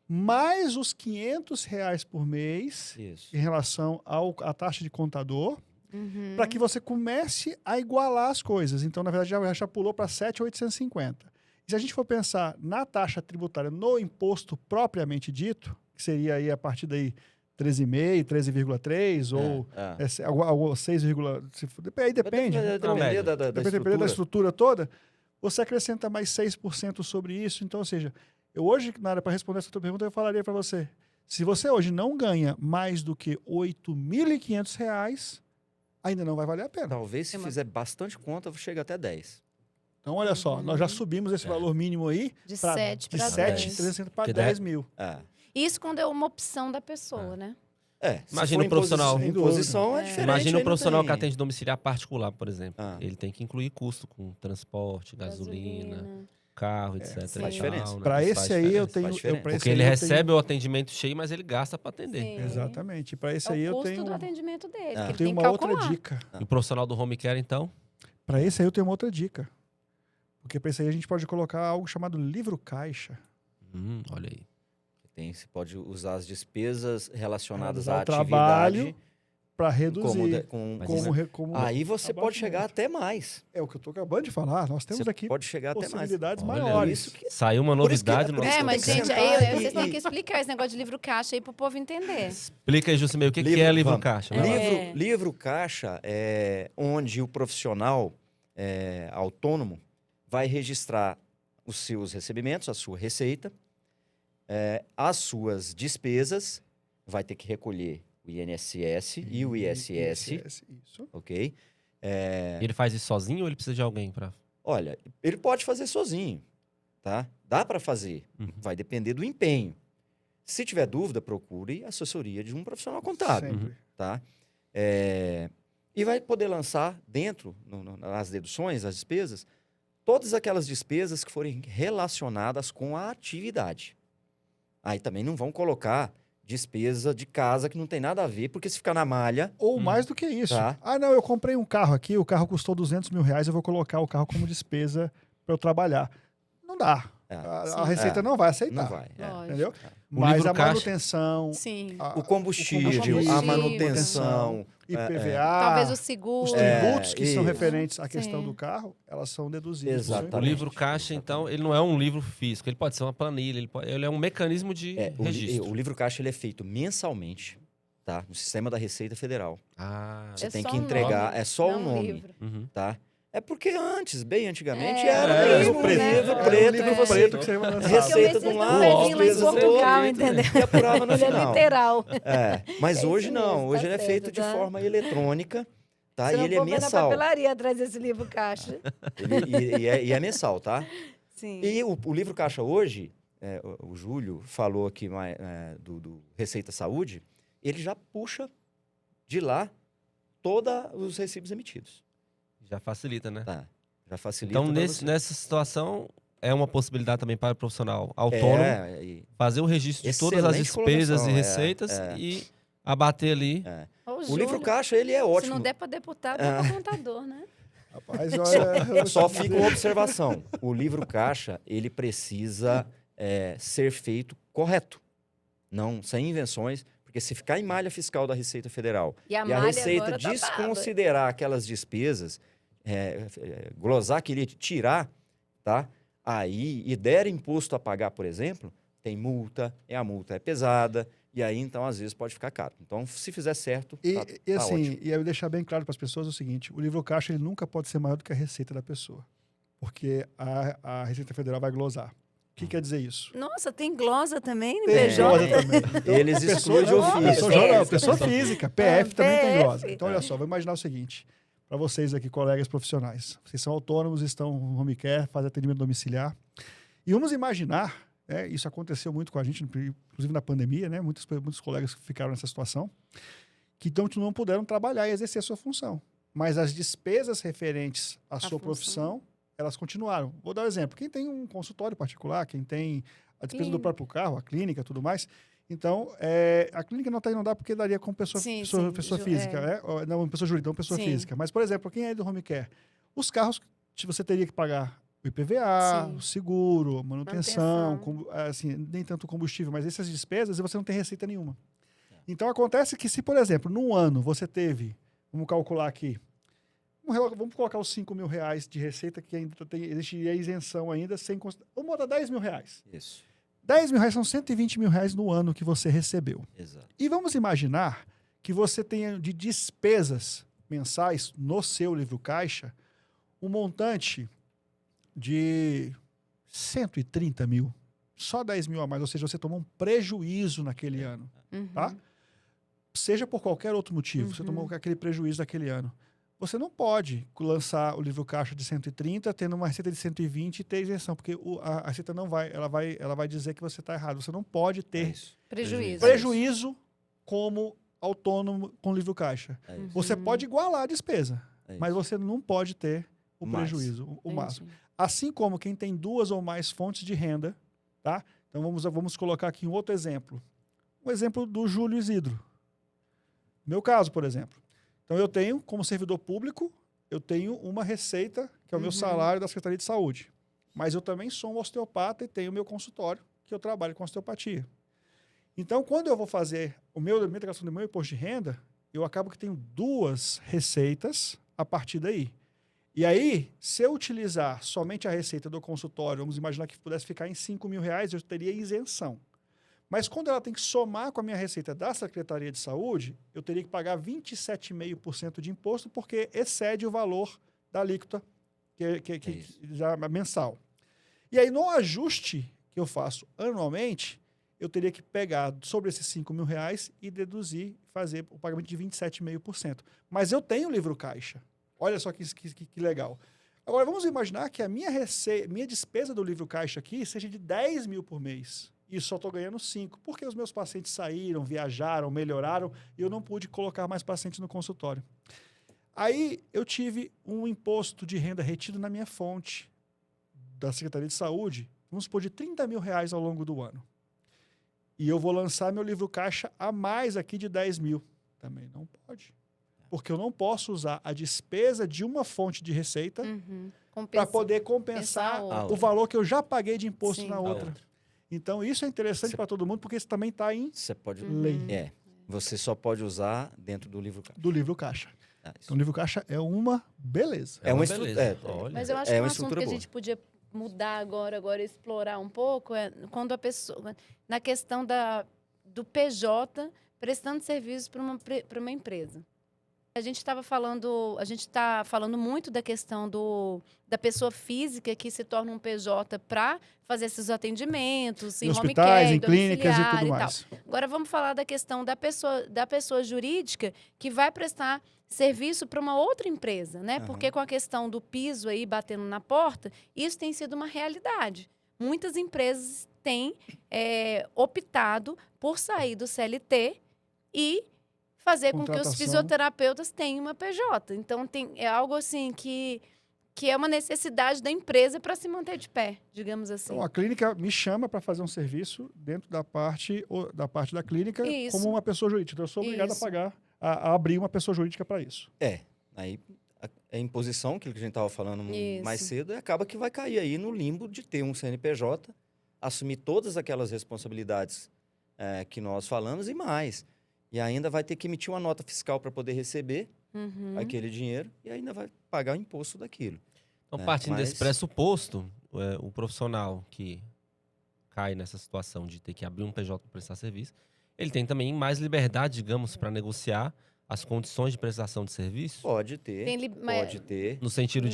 mais os R$500 por mês Isso. em relação à taxa de contador, Uhum. para que você comece a igualar as coisas. Então, na verdade, já pulou para 7.850. E se a gente for pensar na taxa tributária, no imposto propriamente dito, que seria aí a partir daí 13,5, 13,3 ou algo 6, aí depende. Vai depender da Depende da estrutura toda. Você acrescenta mais 6% sobre isso. Então, ou seja, eu hoje, na área para responder essa tua pergunta, eu falaria para você, se você hoje não ganha mais do que R$8.500, ainda não vai valer a pena. Talvez, se fizer bastante conta, chega até 10. Então, olha só, nós já subimos esse valor mínimo aí De pra, 7 de para 7, 10. 300 para Que 10 mil. Isso quando é uma opção da pessoa, né? Se Imagina for um profissional. Sem Imposição é dúvida. diferente. Imagina um aí não profissional tem. que atende domiciliar particular, por exemplo. Ah. Ele tem que incluir custo com transporte, gasolina, carro, etc. Sim. e Faz diferença. tal, né? Para Isso esse faz aí eu diferença. tenho... Faz diferença. pra esse Porque aí ele eu recebe o atendimento cheio, mas ele gasta para atender. Sim. Exatamente. Para esse É aí o eu custo tenho... do atendimento dele, que Eu ele Eu tenho tem que uma calcular. outra dica. E o profissional do home care, então? Para esse aí eu tenho uma outra dica. Porque para esse aí a gente pode colocar algo chamado livro caixa. Olha aí. Você pode usar as despesas relacionadas Ao à trabalho, atividade. para reduzir. Mas Aí você pode abatimento. chegar até mais. É o que eu estou acabando de falar. Nós temos Você aqui pode chegar até mais. possibilidades Olha maiores. Isso que Saiu uma Por isso que- novidade. por no isso nosso É, mas tem que gente, podcast. aí sentar vocês têm e- que explicar esse negócio de livro caixa aí pro povo entender. Explica aí, Jusimei, o que é livro vamos. caixa? Vai lá. É. Livro caixa é onde o profissional autônomo vai registrar os seus recebimentos, a sua receita, as suas despesas, vai ter que recolher o INSS e o ISS, Isso. ok? Ele faz isso sozinho ou ele precisa de alguém para? Olha, ele pode fazer sozinho, tá? Dá para fazer, vai depender do empenho. Se tiver dúvida, procure a assessoria de um profissional contábil, Sempre. tá? E vai poder lançar dentro, nas deduções, as despesas, todas aquelas despesas que forem relacionadas com a atividade. Aí também não vão colocar despesa de casa que não tem nada a ver, porque se ficar na malha... Ou mais do que isso. Tá. Ah, não, eu comprei um carro aqui, o carro custou 200 mil reais, eu vou colocar o carro como despesa para eu trabalhar. Não dá. A Receita não vai aceitar. Não vai. Lógico. Entendeu? O Mas livro a caixa- manutenção, Sim. O combustível, a combustível, manutenção... IPVA, Talvez o seguro. os tributos que são isso. referentes à questão Sim. do carro, elas são deduzidas. O Exatamente. livro caixa, então, ele não é um livro físico, ele pode ser uma planilha, ele é um mecanismo de registro. O livro caixa ele é feito mensalmente, tá? No sistema da Receita Federal. Ah, Você É tem só que um entregar, nome, é só não o um nome, livro. uhum. tá? É porque antes, bem antigamente, É, era É, mesmo o preto. né? livro Era preto o livro que você preto que você lançava. Receita de um Porque o lado, Messias não foi despesa em do Portugal, outro, entendeu? e apurava no Ele é final. literal. Mas É hoje isso não, mesmo, hoje tá ele é feito certo, de tá? forma eletrônica, tá? Se E não ele é for, vai na mensal. papelaria atrás desse livro caixa. E é mensal, tá? Sim. E o livro caixa hoje, o Júlio falou aqui do Receita Saúde, ele já puxa de lá todos os recibos emitidos. Já facilita, né? Tá? Já facilita. Então, pra você. nessa situação, é uma possibilidade também para o profissional autônomo fazer o registro de todas as Excelente despesas e colocação, receitas e abater ali. Ô, O Júlio, livro caixa, ele é se ótimo. não der para deputado, dá para contador, né? Rapaz, olha, Só fica uma observação. O livro caixa, ele precisa ser feito correto. Não, sem invenções, porque se ficar em malha fiscal da Receita Federal E a e a malha Receita agora tá brava. desconsiderar aquelas despesas, glosar, querer tirar, tá? Aí, e der imposto a pagar, por exemplo, tem multa, a multa é pesada, e aí, então, às vezes, pode ficar caro. Então, se fizer certo, E tá assim, ótimo. e eu deixar bem claro para as pessoas o seguinte: o livro caixa ele nunca pode ser maior do que a receita da pessoa, porque a Receita Federal vai glosar. O que quer dizer isso? Nossa, tem glosa também no Tem PJ? glosa também. Então, Eles excluem de não, ofício. pessoa jurídica, pessoa física, PF também tem PF. glosa. Então, olha só, vou imaginar o seguinte: para vocês aqui, colegas profissionais, vocês são autônomos, estão no home care, fazem atendimento domiciliar, e vamos imaginar, isso aconteceu muito com a gente, inclusive na pandemia, né? Muitos colegas ficaram nessa situação, que então não puderam trabalhar e exercer a sua função. Mas as despesas referentes à sua função. profissão, elas continuaram. Vou dar um exemplo. Quem tem um consultório particular, quem tem a despesa do Clínica. próprio carro, a clínica, tudo mais, então, a clínica não dá porque daria com pessoa Sim, pessoa sim, física, né? Não, pessoa jurídica, não pessoa Sim. física. Mas, por exemplo, quem é do home care? Os carros, você teria que pagar o IPVA, Sim. o seguro, a manutenção, assim, nem tanto o combustível, mas essas despesas e você não tem receita nenhuma. Então, acontece que se, por exemplo, num ano você teve, vamos calcular aqui, vamos colocar os 5 mil reais de receita que ainda existiria isenção ainda, vamos botar 10 mil reais. Isso, 10 mil reais são 120 mil reais no ano que você recebeu. exato. E vamos imaginar que você tenha de despesas mensais no seu livro caixa um montante de 130 mil. Só 10 mil a mais, ou seja, você tomou um prejuízo naquele ano, Uhum. tá? Seja por qualquer outro motivo, você tomou aquele prejuízo naquele ano. Você não pode lançar o livro caixa de 130, tendo uma receita de 120 e ter isenção, porque a receita não vai, ela vai dizer que você está errado. Você não pode ter isso. Prejuízo. prejuízo como autônomo com livro caixa. É isso. Você pode igualar a despesa, É mas isso. você não pode ter o Mais. prejuízo, o Entendi. máximo. Assim como quem tem 2 ou mais fontes de renda, tá? Então vamos colocar aqui um outro exemplo. Um exemplo do Júlio Isidro. Meu caso, por exemplo. Então eu tenho, como servidor público, eu tenho uma receita, que é o meu salário da Secretaria de Saúde. Mas eu também sou um osteopata e tenho o meu consultório, que eu trabalho com osteopatia. Então, quando eu vou fazer a minha declaração do meu imposto de renda, eu acabo que tenho 2 receitas a partir daí. E aí, se eu utilizar somente a receita do consultório, vamos imaginar que pudesse ficar em 5 mil reais, eu teria isenção. Mas quando ela tem que somar com a minha receita da Secretaria de Saúde, eu teria que pagar 27,5% de imposto, porque excede o valor da alíquota que já mensal. E aí, no ajuste que eu faço anualmente, eu teria que pegar sobre esses 5 mil reais e deduzir, fazer o pagamento de 27,5%. Mas eu tenho livro caixa. Olha só que legal. Agora, vamos imaginar que a minha despesa do livro caixa aqui seja de 10 mil por mês. E só estou ganhando 5, porque os meus pacientes saíram, viajaram, melhoraram, e eu não pude colocar mais pacientes no consultório. Aí eu tive um imposto de renda retido na minha fonte da Secretaria de Saúde, vamos supor, de 30 mil reais ao longo do ano. E eu vou lançar meu livro caixa a mais aqui de 10 mil. Também não pode. Porque eu não posso usar a despesa de uma fonte de receita para poder compensar o valor que eu já paguei de imposto na outra. Então, isso é interessante para todo mundo, porque isso também está em lei. Você só pode usar dentro do livro caixa. Do livro caixa. Então, o livro caixa é uma beleza. É uma beleza. Mas eu acho que um assunto que a gente podia mudar agora explorar um pouco, é quando a pessoa, na questão do PJ prestando serviços para uma empresa. A gente está falando muito da questão da pessoa física que se torna um PJ para fazer esses atendimentos, em home hospitais, care, em clínicas e tudo mais. Agora vamos falar da questão da pessoa jurídica que vai prestar serviço para uma outra empresa, né? Porque com a questão do piso aí batendo na porta, isso tem sido uma realidade. Muitas empresas têm optado por sair do CLT e fazer com que os fisioterapeutas tenham uma PJ. Então, é algo assim que é uma necessidade da empresa para se manter de pé, digamos assim. Então, a clínica me chama para fazer um serviço dentro da parte da clínica como uma pessoa jurídica. Então, eu sou obrigado a pagar, a abrir uma pessoa jurídica para isso. Aí a imposição, aquilo que a gente estava falando mais cedo, acaba que vai cair aí no limbo de ter um CNPJ, assumir todas aquelas responsabilidades que nós falamos e mais. E ainda vai ter que emitir uma nota fiscal para poder receber aquele dinheiro e ainda vai pagar o imposto daquilo. Então, partindo desse pressuposto, o profissional que cai nessa situação de ter que abrir um PJ para prestar serviço, ele tem também mais liberdade, digamos, para negociar as condições de prestação de serviço? Pode ter, pode ter. No sentido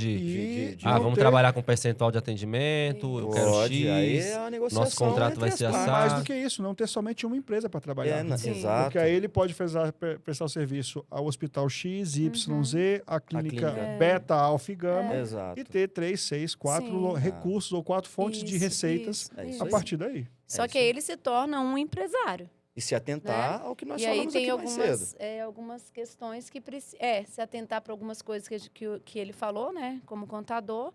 vamos trabalhar com percentual de atendimento, eu quero X, aí a negociação nosso contrato vai ser assado. Mais do que isso, não ter somente uma empresa para trabalhar. Exato. Porque aí ele pode prestar o serviço ao hospital X, Y, Z, a clínica beta, alfa e gama, e ter 3, 6, 4 recursos ou 4 fontes de receitas a partir daí. Só que aí ele se torna um empresário. E se atentar ao que nós falamos aqui mais cedo. E aí tem algumas questões que se atentar para algumas coisas que ele falou, né, como contador,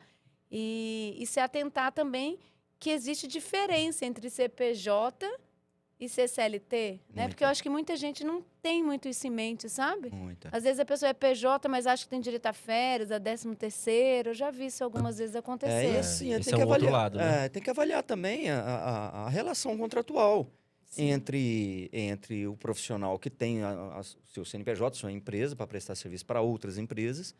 e se atentar também que existe diferença entre CPJ e CLT, né? Porque eu acho que muita gente não tem muito isso em mente, sabe? Muita. Às vezes a pessoa é PJ, mas acha que tem direito a férias, a 13º. Eu já vi isso algumas vezes acontecer. Esse é um outro lado, né? Tem que avaliar também a relação contratual. Entre o profissional que tem o seu CNPJ, sua empresa, para prestar serviço para outras empresas,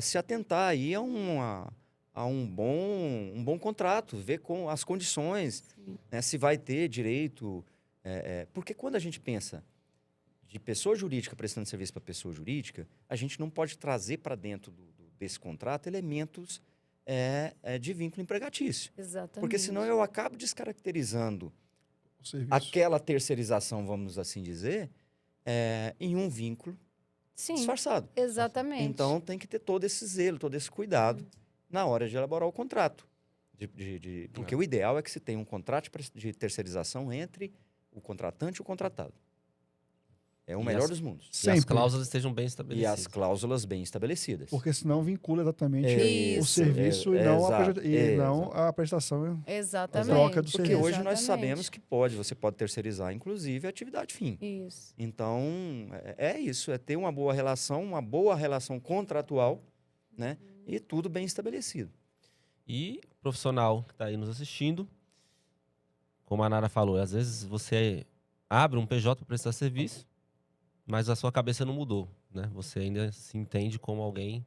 se atentar aí a um bom contrato, ver com as condições, né, se vai ter direito. Porque quando a gente pensa de pessoa jurídica prestando serviço para pessoa jurídica, a gente não pode trazer para dentro desse contrato elementos de vínculo empregatício. Exatamente. Porque senão eu acabo descaracterizando aquela terceirização, vamos assim dizer, em um vínculo disfarçado. Exatamente. Então, tem que ter todo esse zelo, todo esse cuidado na hora de elaborar o contrato. Porque o ideal é que se tenha um contrato de terceirização entre o contratante e o contratado. É o melhor dos mundos. E as cláusulas estejam bem estabelecidas. E as cláusulas bem estabelecidas. Porque senão vincula exatamente o serviço e não a prestação. Exatamente. A troca do Porque serviço. hoje nós sabemos que você pode terceirizar, inclusive, a atividade fim. Isso. Então, isso, é ter uma boa relação contratual, né? E tudo bem estabelecido. E o profissional que está aí nos assistindo, como a Nara falou, às vezes você abre um PJ para prestar serviço, mas a sua cabeça não mudou, né? Você ainda se entende como alguém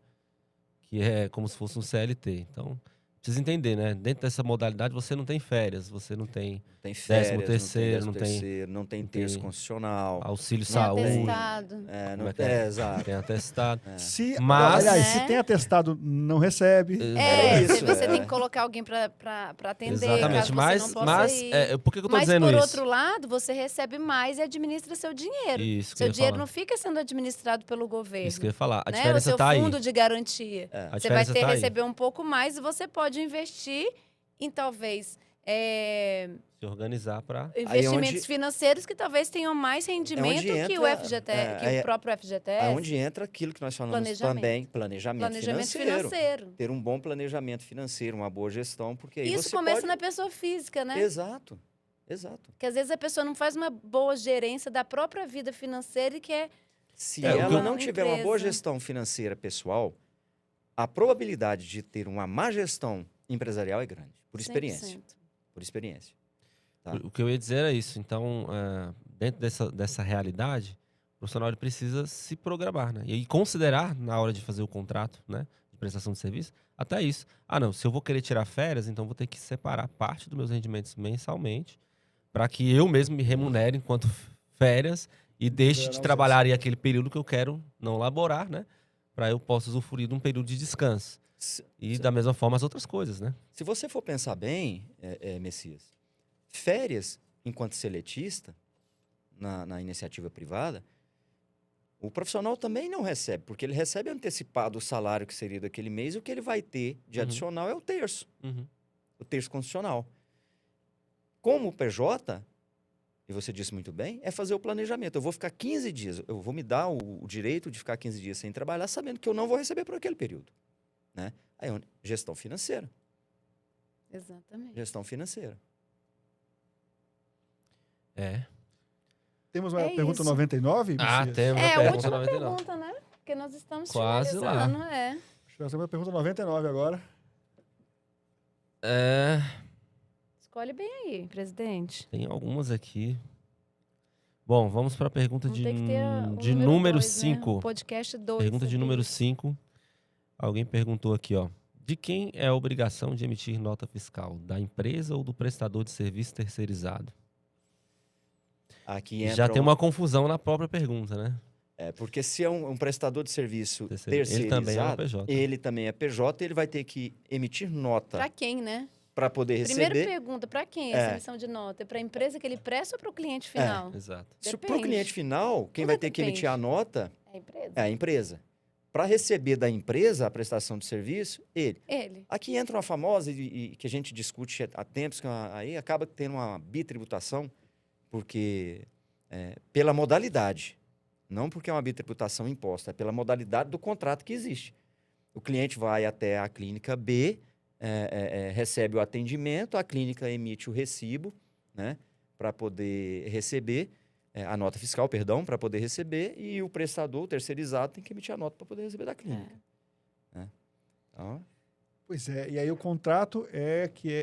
que é como se fosse um CLT. Então, precisa entender, né? Dentro dessa modalidade você não tem férias, você não tem Tem férias, terceiro, não não tem tem- terceiro, não tem não terço tem constitucional. auxílio Tem saúde, atestado. como é que é? Exato. Tem atestado. Se, Mas- aliás, Né? se tem atestado, não recebe. É, isso, se você é. tem que colocar alguém para atender, Exatamente, caso você não possa ir. por que eu tô Mas, dizendo por isso? outro lado, você recebe mais e administra seu dinheiro. Isso que eu Seu ia dinheiro falar. não fica sendo administrado pelo governo. Isso que eu ia falar. A né? diferença O seu tá aí. fundo de garantia. É. A Você vai diferença ter tá aí. receber um pouco mais e você pode investir em talvez Se organizar para investimentos onde- financeiros que talvez tenham mais rendimento que o entra- FGTS, que é o próprio FGTS. É onde entra aquilo que nós falamos Planejamento. também, planejamento Planejamento financeiro. Ter um bom planejamento financeiro, uma boa gestão, porque aí Isso você começa pode... na pessoa física, né? Exato, exato. Porque às vezes a pessoa não faz uma boa gerência da própria vida financeira e quer Se É, o que ela eu- não tiver uma boa empresa. gestão financeira pessoal, a probabilidade de ter uma má gestão empresarial é grande, por experiência. 100%. Por experiência. Tá. O que eu ia dizer era isso. Então, dentro dessa realidade, o profissional ele precisa se programar, né? E considerar na hora de fazer o contrato, né? De prestação de serviço, até isso. Ah, não, se eu vou querer tirar férias, então vou ter que separar parte dos meus rendimentos mensalmente para que eu mesmo me remunere enquanto férias e deixe Verão de sem trabalhar aí aquele período que eu quero não laborar, né? Para eu possa usufruir de um período de descanso. E da mesma forma as outras coisas, né? Se você for pensar bem, Messias, férias, enquanto seletista, na iniciativa privada, o profissional também não recebe, porque ele recebe antecipado o salário que seria daquele mês, e o que ele vai ter de Uhum. adicional é o terço constitucional. Como PJ, e você disse muito bem, é fazer o planejamento. Eu vou ficar 15 dias, eu vou me dar o direito de ficar 15 dias sem trabalhar, sabendo que eu não vou receber por aquele período. Né? Aí, gestão financeira. Exatamente. Gestão financeira. É. Temos uma É pergunta isso. 99, Ah, Messias? temos É a a pergunta última 99. pergunta, né? Porque nós estamos Quase lá. finalizando, é. Acho que nós temos a pergunta 99 agora. Escolhe bem aí, presidente. Tem algumas aqui. Bom, vamos para a pergunta Vamos de, ter que ter o de número 5. Né? Podcast 2. Pergunta de número 5. Alguém perguntou aqui, ó. De quem é a obrigação de emitir nota fiscal? Da empresa ou do prestador de serviço terceirizado? Aqui entra Já tem uma confusão na própria pergunta, né? porque se é um prestador de serviço Ele também é uma terceirizado, PJ. ele também é PJ, ele vai ter que emitir nota Pra quem, né? para poder Primeira receber. pergunta, pra quem essa É. emissão de nota? É pra empresa que ele presta ou para o cliente final? Exato. Para o Depende. cliente final, quem Tudo vai ter que depende. emitir a nota É a empresa? é a empresa. Para receber da empresa a prestação de serviço, ele. Ele. Aqui entra uma famosa e que a gente discute há tempos, que aí acaba tendo uma bitributação, porque pela modalidade, não porque é uma bitributação imposta, é pela modalidade do contrato que existe. O cliente vai até a clínica B, recebe o atendimento, a clínica emite o recibo, né, para poder receber, a nota fiscal, perdão, para poder receber, e o prestador, o terceirizado, tem que emitir a nota para poder receber da clínica. Né? Então, Pois é, e aí o contrato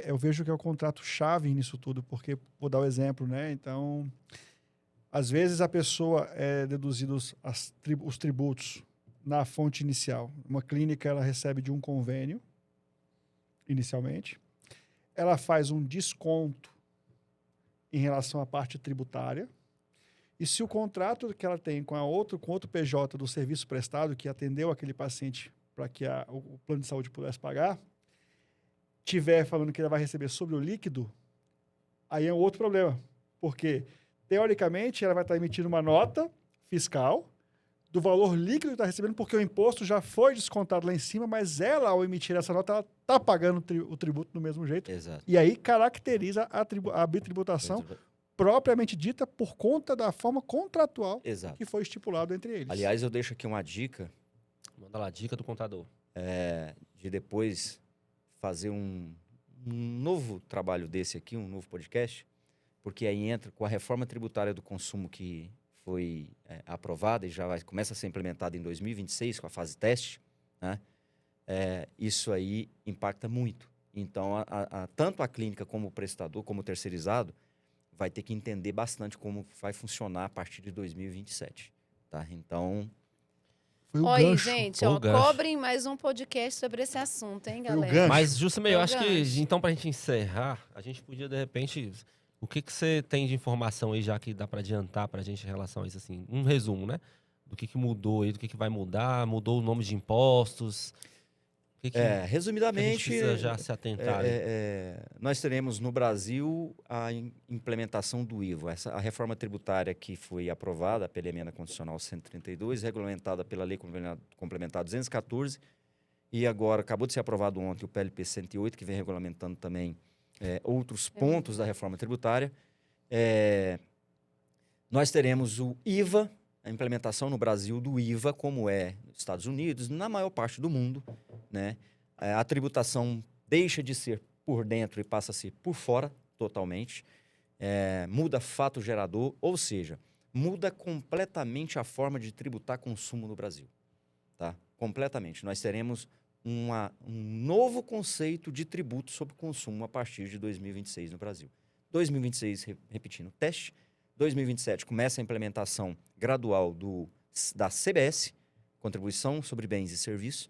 eu vejo que é o contrato-chave nisso tudo, porque, vou dar o exemplo, né? Então, às vezes a pessoa é deduzidos os tributos na fonte inicial. Uma clínica, ela recebe de um convênio, inicialmente. Ela faz um desconto em relação à parte tributária. E se o contrato que ela tem com outro PJ do serviço prestado, que atendeu aquele paciente para que o plano de saúde pudesse pagar, tiver falando que ela vai receber sobre o líquido, aí é um outro problema. Porque, teoricamente, ela vai estar emitindo uma nota fiscal do valor líquido que está recebendo, porque o imposto já foi descontado lá em cima, mas ela, ao emitir essa nota, ela está pagando o tributo do mesmo jeito. exato. E aí caracteriza a bitributação propriamente dita por conta da forma contratual Exato. que foi estipulado entre eles. Aliás, eu deixo aqui uma dica Manda lá, dica do contador. de depois fazer um novo trabalho desse aqui, um novo podcast, porque aí entra com a reforma tributária do consumo que foi aprovada e já começa a ser implementada em 2026, com a fase teste, né? Isso aí impacta muito. Então, tanto a clínica como o prestador, como o terceirizado, vai ter que entender bastante como vai funcionar a partir de 2027. Tá? Então, Foi o Olha aí, gancho. gente, Foi o ó, gancho. cobrem mais um podcast sobre esse assunto, hein, Foi o galera? gancho. Mas, Justo, eu acho que, gancho. então, pra gente encerrar, a gente podia, de repente, o que você tem de informação aí, já que dá pra adiantar pra gente em relação a isso, assim, um resumo, né? Do que mudou aí, do que vai mudar, mudou o nome de impostos, o que a gente Resumidamente, precisa já se atentar aí? nós teremos no Brasil a implementação do IVA. A reforma tributária que foi aprovada pela Emenda Constitucional 132, regulamentada pela Lei Complementar 214, e agora acabou de ser aprovado ontem o PLP 108, que vem regulamentando também outros pontos da reforma tributária. Nós teremos o IVA, a implementação no Brasil do IVA, como é nos Estados Unidos, na maior parte do mundo, né? A tributação deixa de ser por dentro e passa a ser por fora, totalmente. Muda fato gerador, ou seja, muda completamente a forma de tributar consumo no Brasil. Tá? Completamente. Nós teremos um novo conceito de tributo sobre consumo a partir de 2026 no Brasil. 2026, repetindo, teste. 2027 começa a implementação gradual da CBS, Contribuição sobre Bens e Serviços.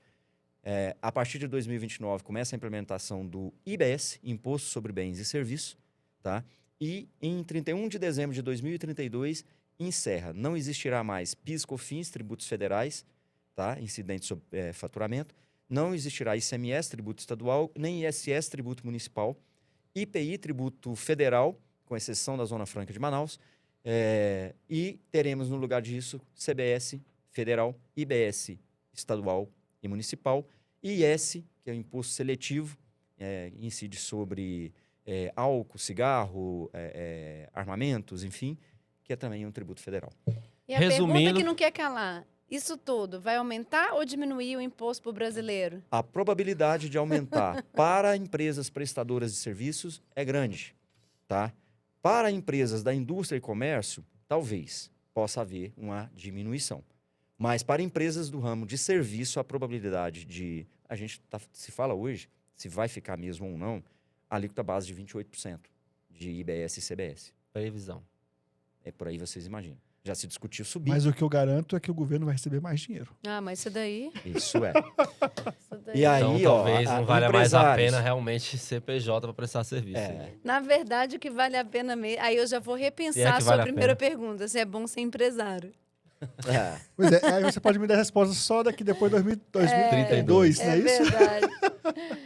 A partir de 2029 começa a implementação do IBS, Imposto sobre Bens e Serviços. Tá? E em 31 de dezembro de 2032 encerra. Não existirá mais PIS, COFINS, tributos federais, tá? Incidentes sobre faturamento. Não existirá ICMS, tributo estadual, nem ISS, tributo municipal. IPI, tributo federal, com exceção da Zona Franca de Manaus. E teremos no lugar disso CBS federal, IBS estadual e municipal, IS, que é o imposto seletivo, incide sobre álcool, cigarro, armamentos, enfim, que é também um tributo federal. E a pergunta Resumindo- que não quer calar, isso tudo vai aumentar ou diminuir o imposto para o brasileiro? A probabilidade de aumentar para empresas prestadoras de serviços é grande, tá? Para empresas da indústria e comércio, talvez possa haver uma diminuição. Mas para empresas do ramo de serviço, a probabilidade de... A gente se fala hoje, se vai ficar mesmo ou não, a alíquota base de 28% de IBS e CBS. Previsão. Por aí vocês imaginam. Já se discutiu subir. Mas o que eu garanto é que o governo vai receber mais dinheiro. Ah, mas isso daí... Isso é. Isso daí. E aí, Então, ó, talvez não valha mais a empresários. pena realmente ser PJ para prestar serviço. Na verdade, o que vale a pena mesmo... Aí eu já vou repensar Se é que a sua vale a primeira pena. pergunta, se é bom ser empresário. Pois é, aí você pode me dar a resposta só daqui depois de 2032, não é isso? Verdade.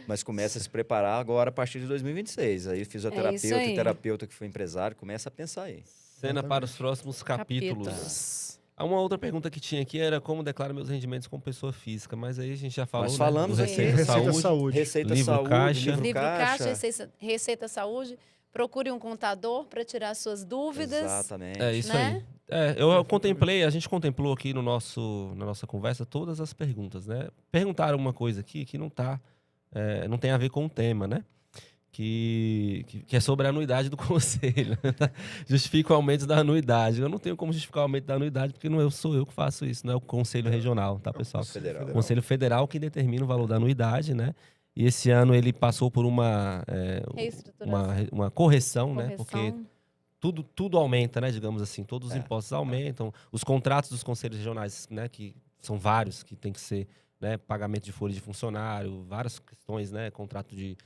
Mas começa a se preparar agora a partir de 2026. Aí fisioterapeuta aí. e terapeuta que foi empresário começa a pensar aí. Cena para os próximos capítulos. Uma outra pergunta que tinha aqui era como declaro meus rendimentos como pessoa física, mas aí a gente já falou, Nós né, falamos do aqui. Receita Receita Saúde. Saúde. Receita Livro Saúde, Caixa. Livro Caixa, Receita Saúde. Procure um contador para tirar suas dúvidas. Exatamente. É isso Né? aí. Eu contemplei, a gente contemplou aqui na nossa conversa todas as perguntas, né? Perguntaram uma coisa aqui que não tem a ver com o tema, né? Que é sobre a anuidade do conselho. Justifica o aumento da anuidade. Eu não tenho como justificar o aumento da anuidade porque não sou eu que faço isso, não é o Conselho Regional, tá, pessoal? Federal. O Conselho Federal que determina o valor da anuidade, né? E esse ano ele passou por uma correção, né? Porque tudo aumenta, né? Digamos assim, todos os impostos aumentam. Os contratos dos conselhos regionais, né? Que são vários, que tem que ser, né? Pagamento de folha de funcionário, várias questões, né? Contrato de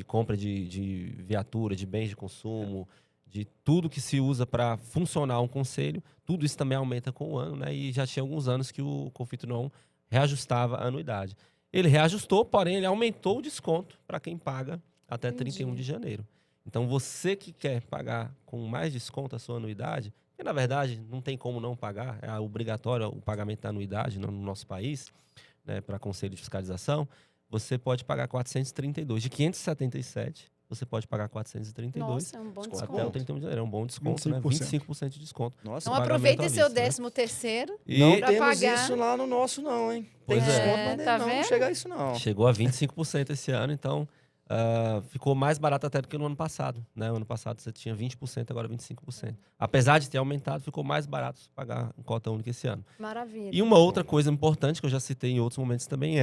compra de viatura, de bens de consumo, de tudo que se usa para funcionar um conselho. Tudo isso também aumenta com o ano, né? E já tinha alguns anos que o Confitron reajustava a anuidade. Ele reajustou, porém ele aumentou o desconto para quem paga até 31 de janeiro. Então, você que quer pagar com mais desconto a sua anuidade, que na verdade não tem como não pagar, é obrigatório o pagamento da anuidade no nosso país, né, para conselho de fiscalização, você pode pagar 432. De 577, você pode pagar 432. Nossa, é um bom desconto. Até o 31 de janeiro. É um bom desconto, 25%. Né? 25% de desconto. Nossa, Então pagamento aproveita à seu vista, né? 13º não pra temos pagar. isso lá no nosso não, hein? Pois Tem é. desconto, mas Tá não vendo? chega a isso não. Chegou a 25% esse ano, então ficou mais barato até do que no ano passado. Né? No ano passado você tinha 20%, agora 25%. Apesar de ter aumentado, ficou mais barato pagar em cota única esse ano. Maravilha. E uma outra coisa importante que eu já citei em outros momentos também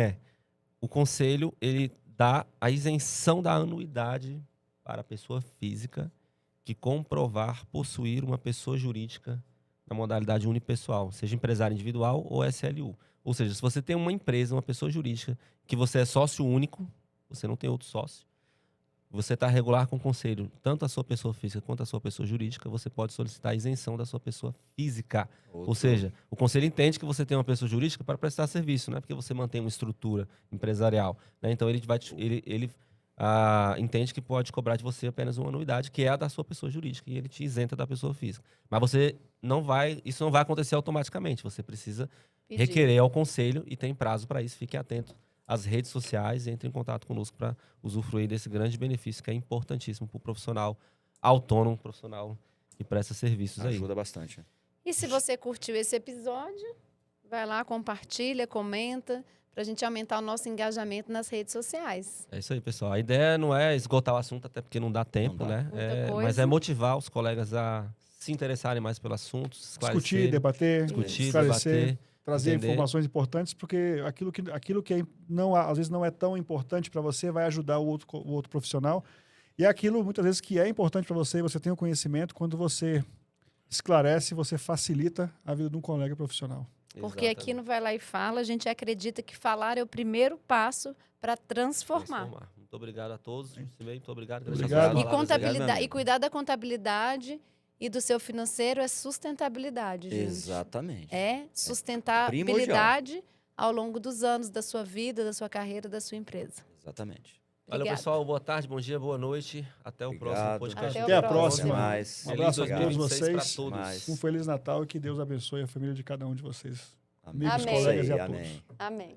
o Conselho ele dá a isenção da anuidade para a pessoa física que comprovar possuir uma pessoa jurídica na modalidade unipessoal, seja empresário individual ou SLU. Ou seja, se você tem uma empresa, uma pessoa jurídica, que você é sócio único, você não tem outro sócio, você está regular com o conselho, tanto a sua pessoa física quanto a sua pessoa jurídica, você pode solicitar a isenção da sua pessoa física. Ou seja, o conselho entende que você tem uma pessoa jurídica para prestar serviço, não é porque você mantém uma estrutura empresarial, né? Então ele entende que pode cobrar de você apenas uma anuidade, que é a da sua pessoa jurídica, e ele te isenta da pessoa física. Mas isso não vai acontecer automaticamente, você precisa requerer ao conselho e tem prazo para isso, fique atento às redes sociais, entre em contato conosco para usufruir desse grande benefício que é importantíssimo para o profissional autônomo, profissional que presta serviços aí. Ajuda bastante. E se você curtiu esse episódio, vai lá, compartilha, comenta, para a gente aumentar o nosso engajamento nas redes sociais. É isso aí, pessoal. A ideia não é esgotar o assunto, até porque não dá tempo, Não dá. né? Muita coisa. Mas é motivar os colegas a se interessarem mais pelo assunto, Discutir, debater, esclarecer, debater, trazer entender. informações importantes, porque aquilo que às vezes não é tão importante para você vai ajudar o outro profissional. E é aquilo, muitas vezes, que é importante para você, você tem o conhecimento, quando você esclarece, você facilita a vida de um colega profissional. Porque aqui no Vai Lá e Fala, a gente acredita que falar é o primeiro passo para transformar. Muito obrigado a todos. Muito obrigado. Obrigado. E contabilidade, amigo. e cuidar da contabilidade e do seu financeiro é sustentabilidade, gente. Exatamente. É sustentabilidade ao longo dos anos da sua vida, da sua carreira, da sua empresa. Exatamente. Valeu, Obrigada. pessoal. Boa tarde, bom dia, boa noite. Até o Obrigado. próximo podcast. Até a próxima. Mais. Um abraço a Feliz todos 2026 pra vocês. todos. Mais. Um Feliz Natal e que Deus abençoe a família de cada um de vocês. Amém. Amigos, Amém. colegas e a Amém. todos. Amém.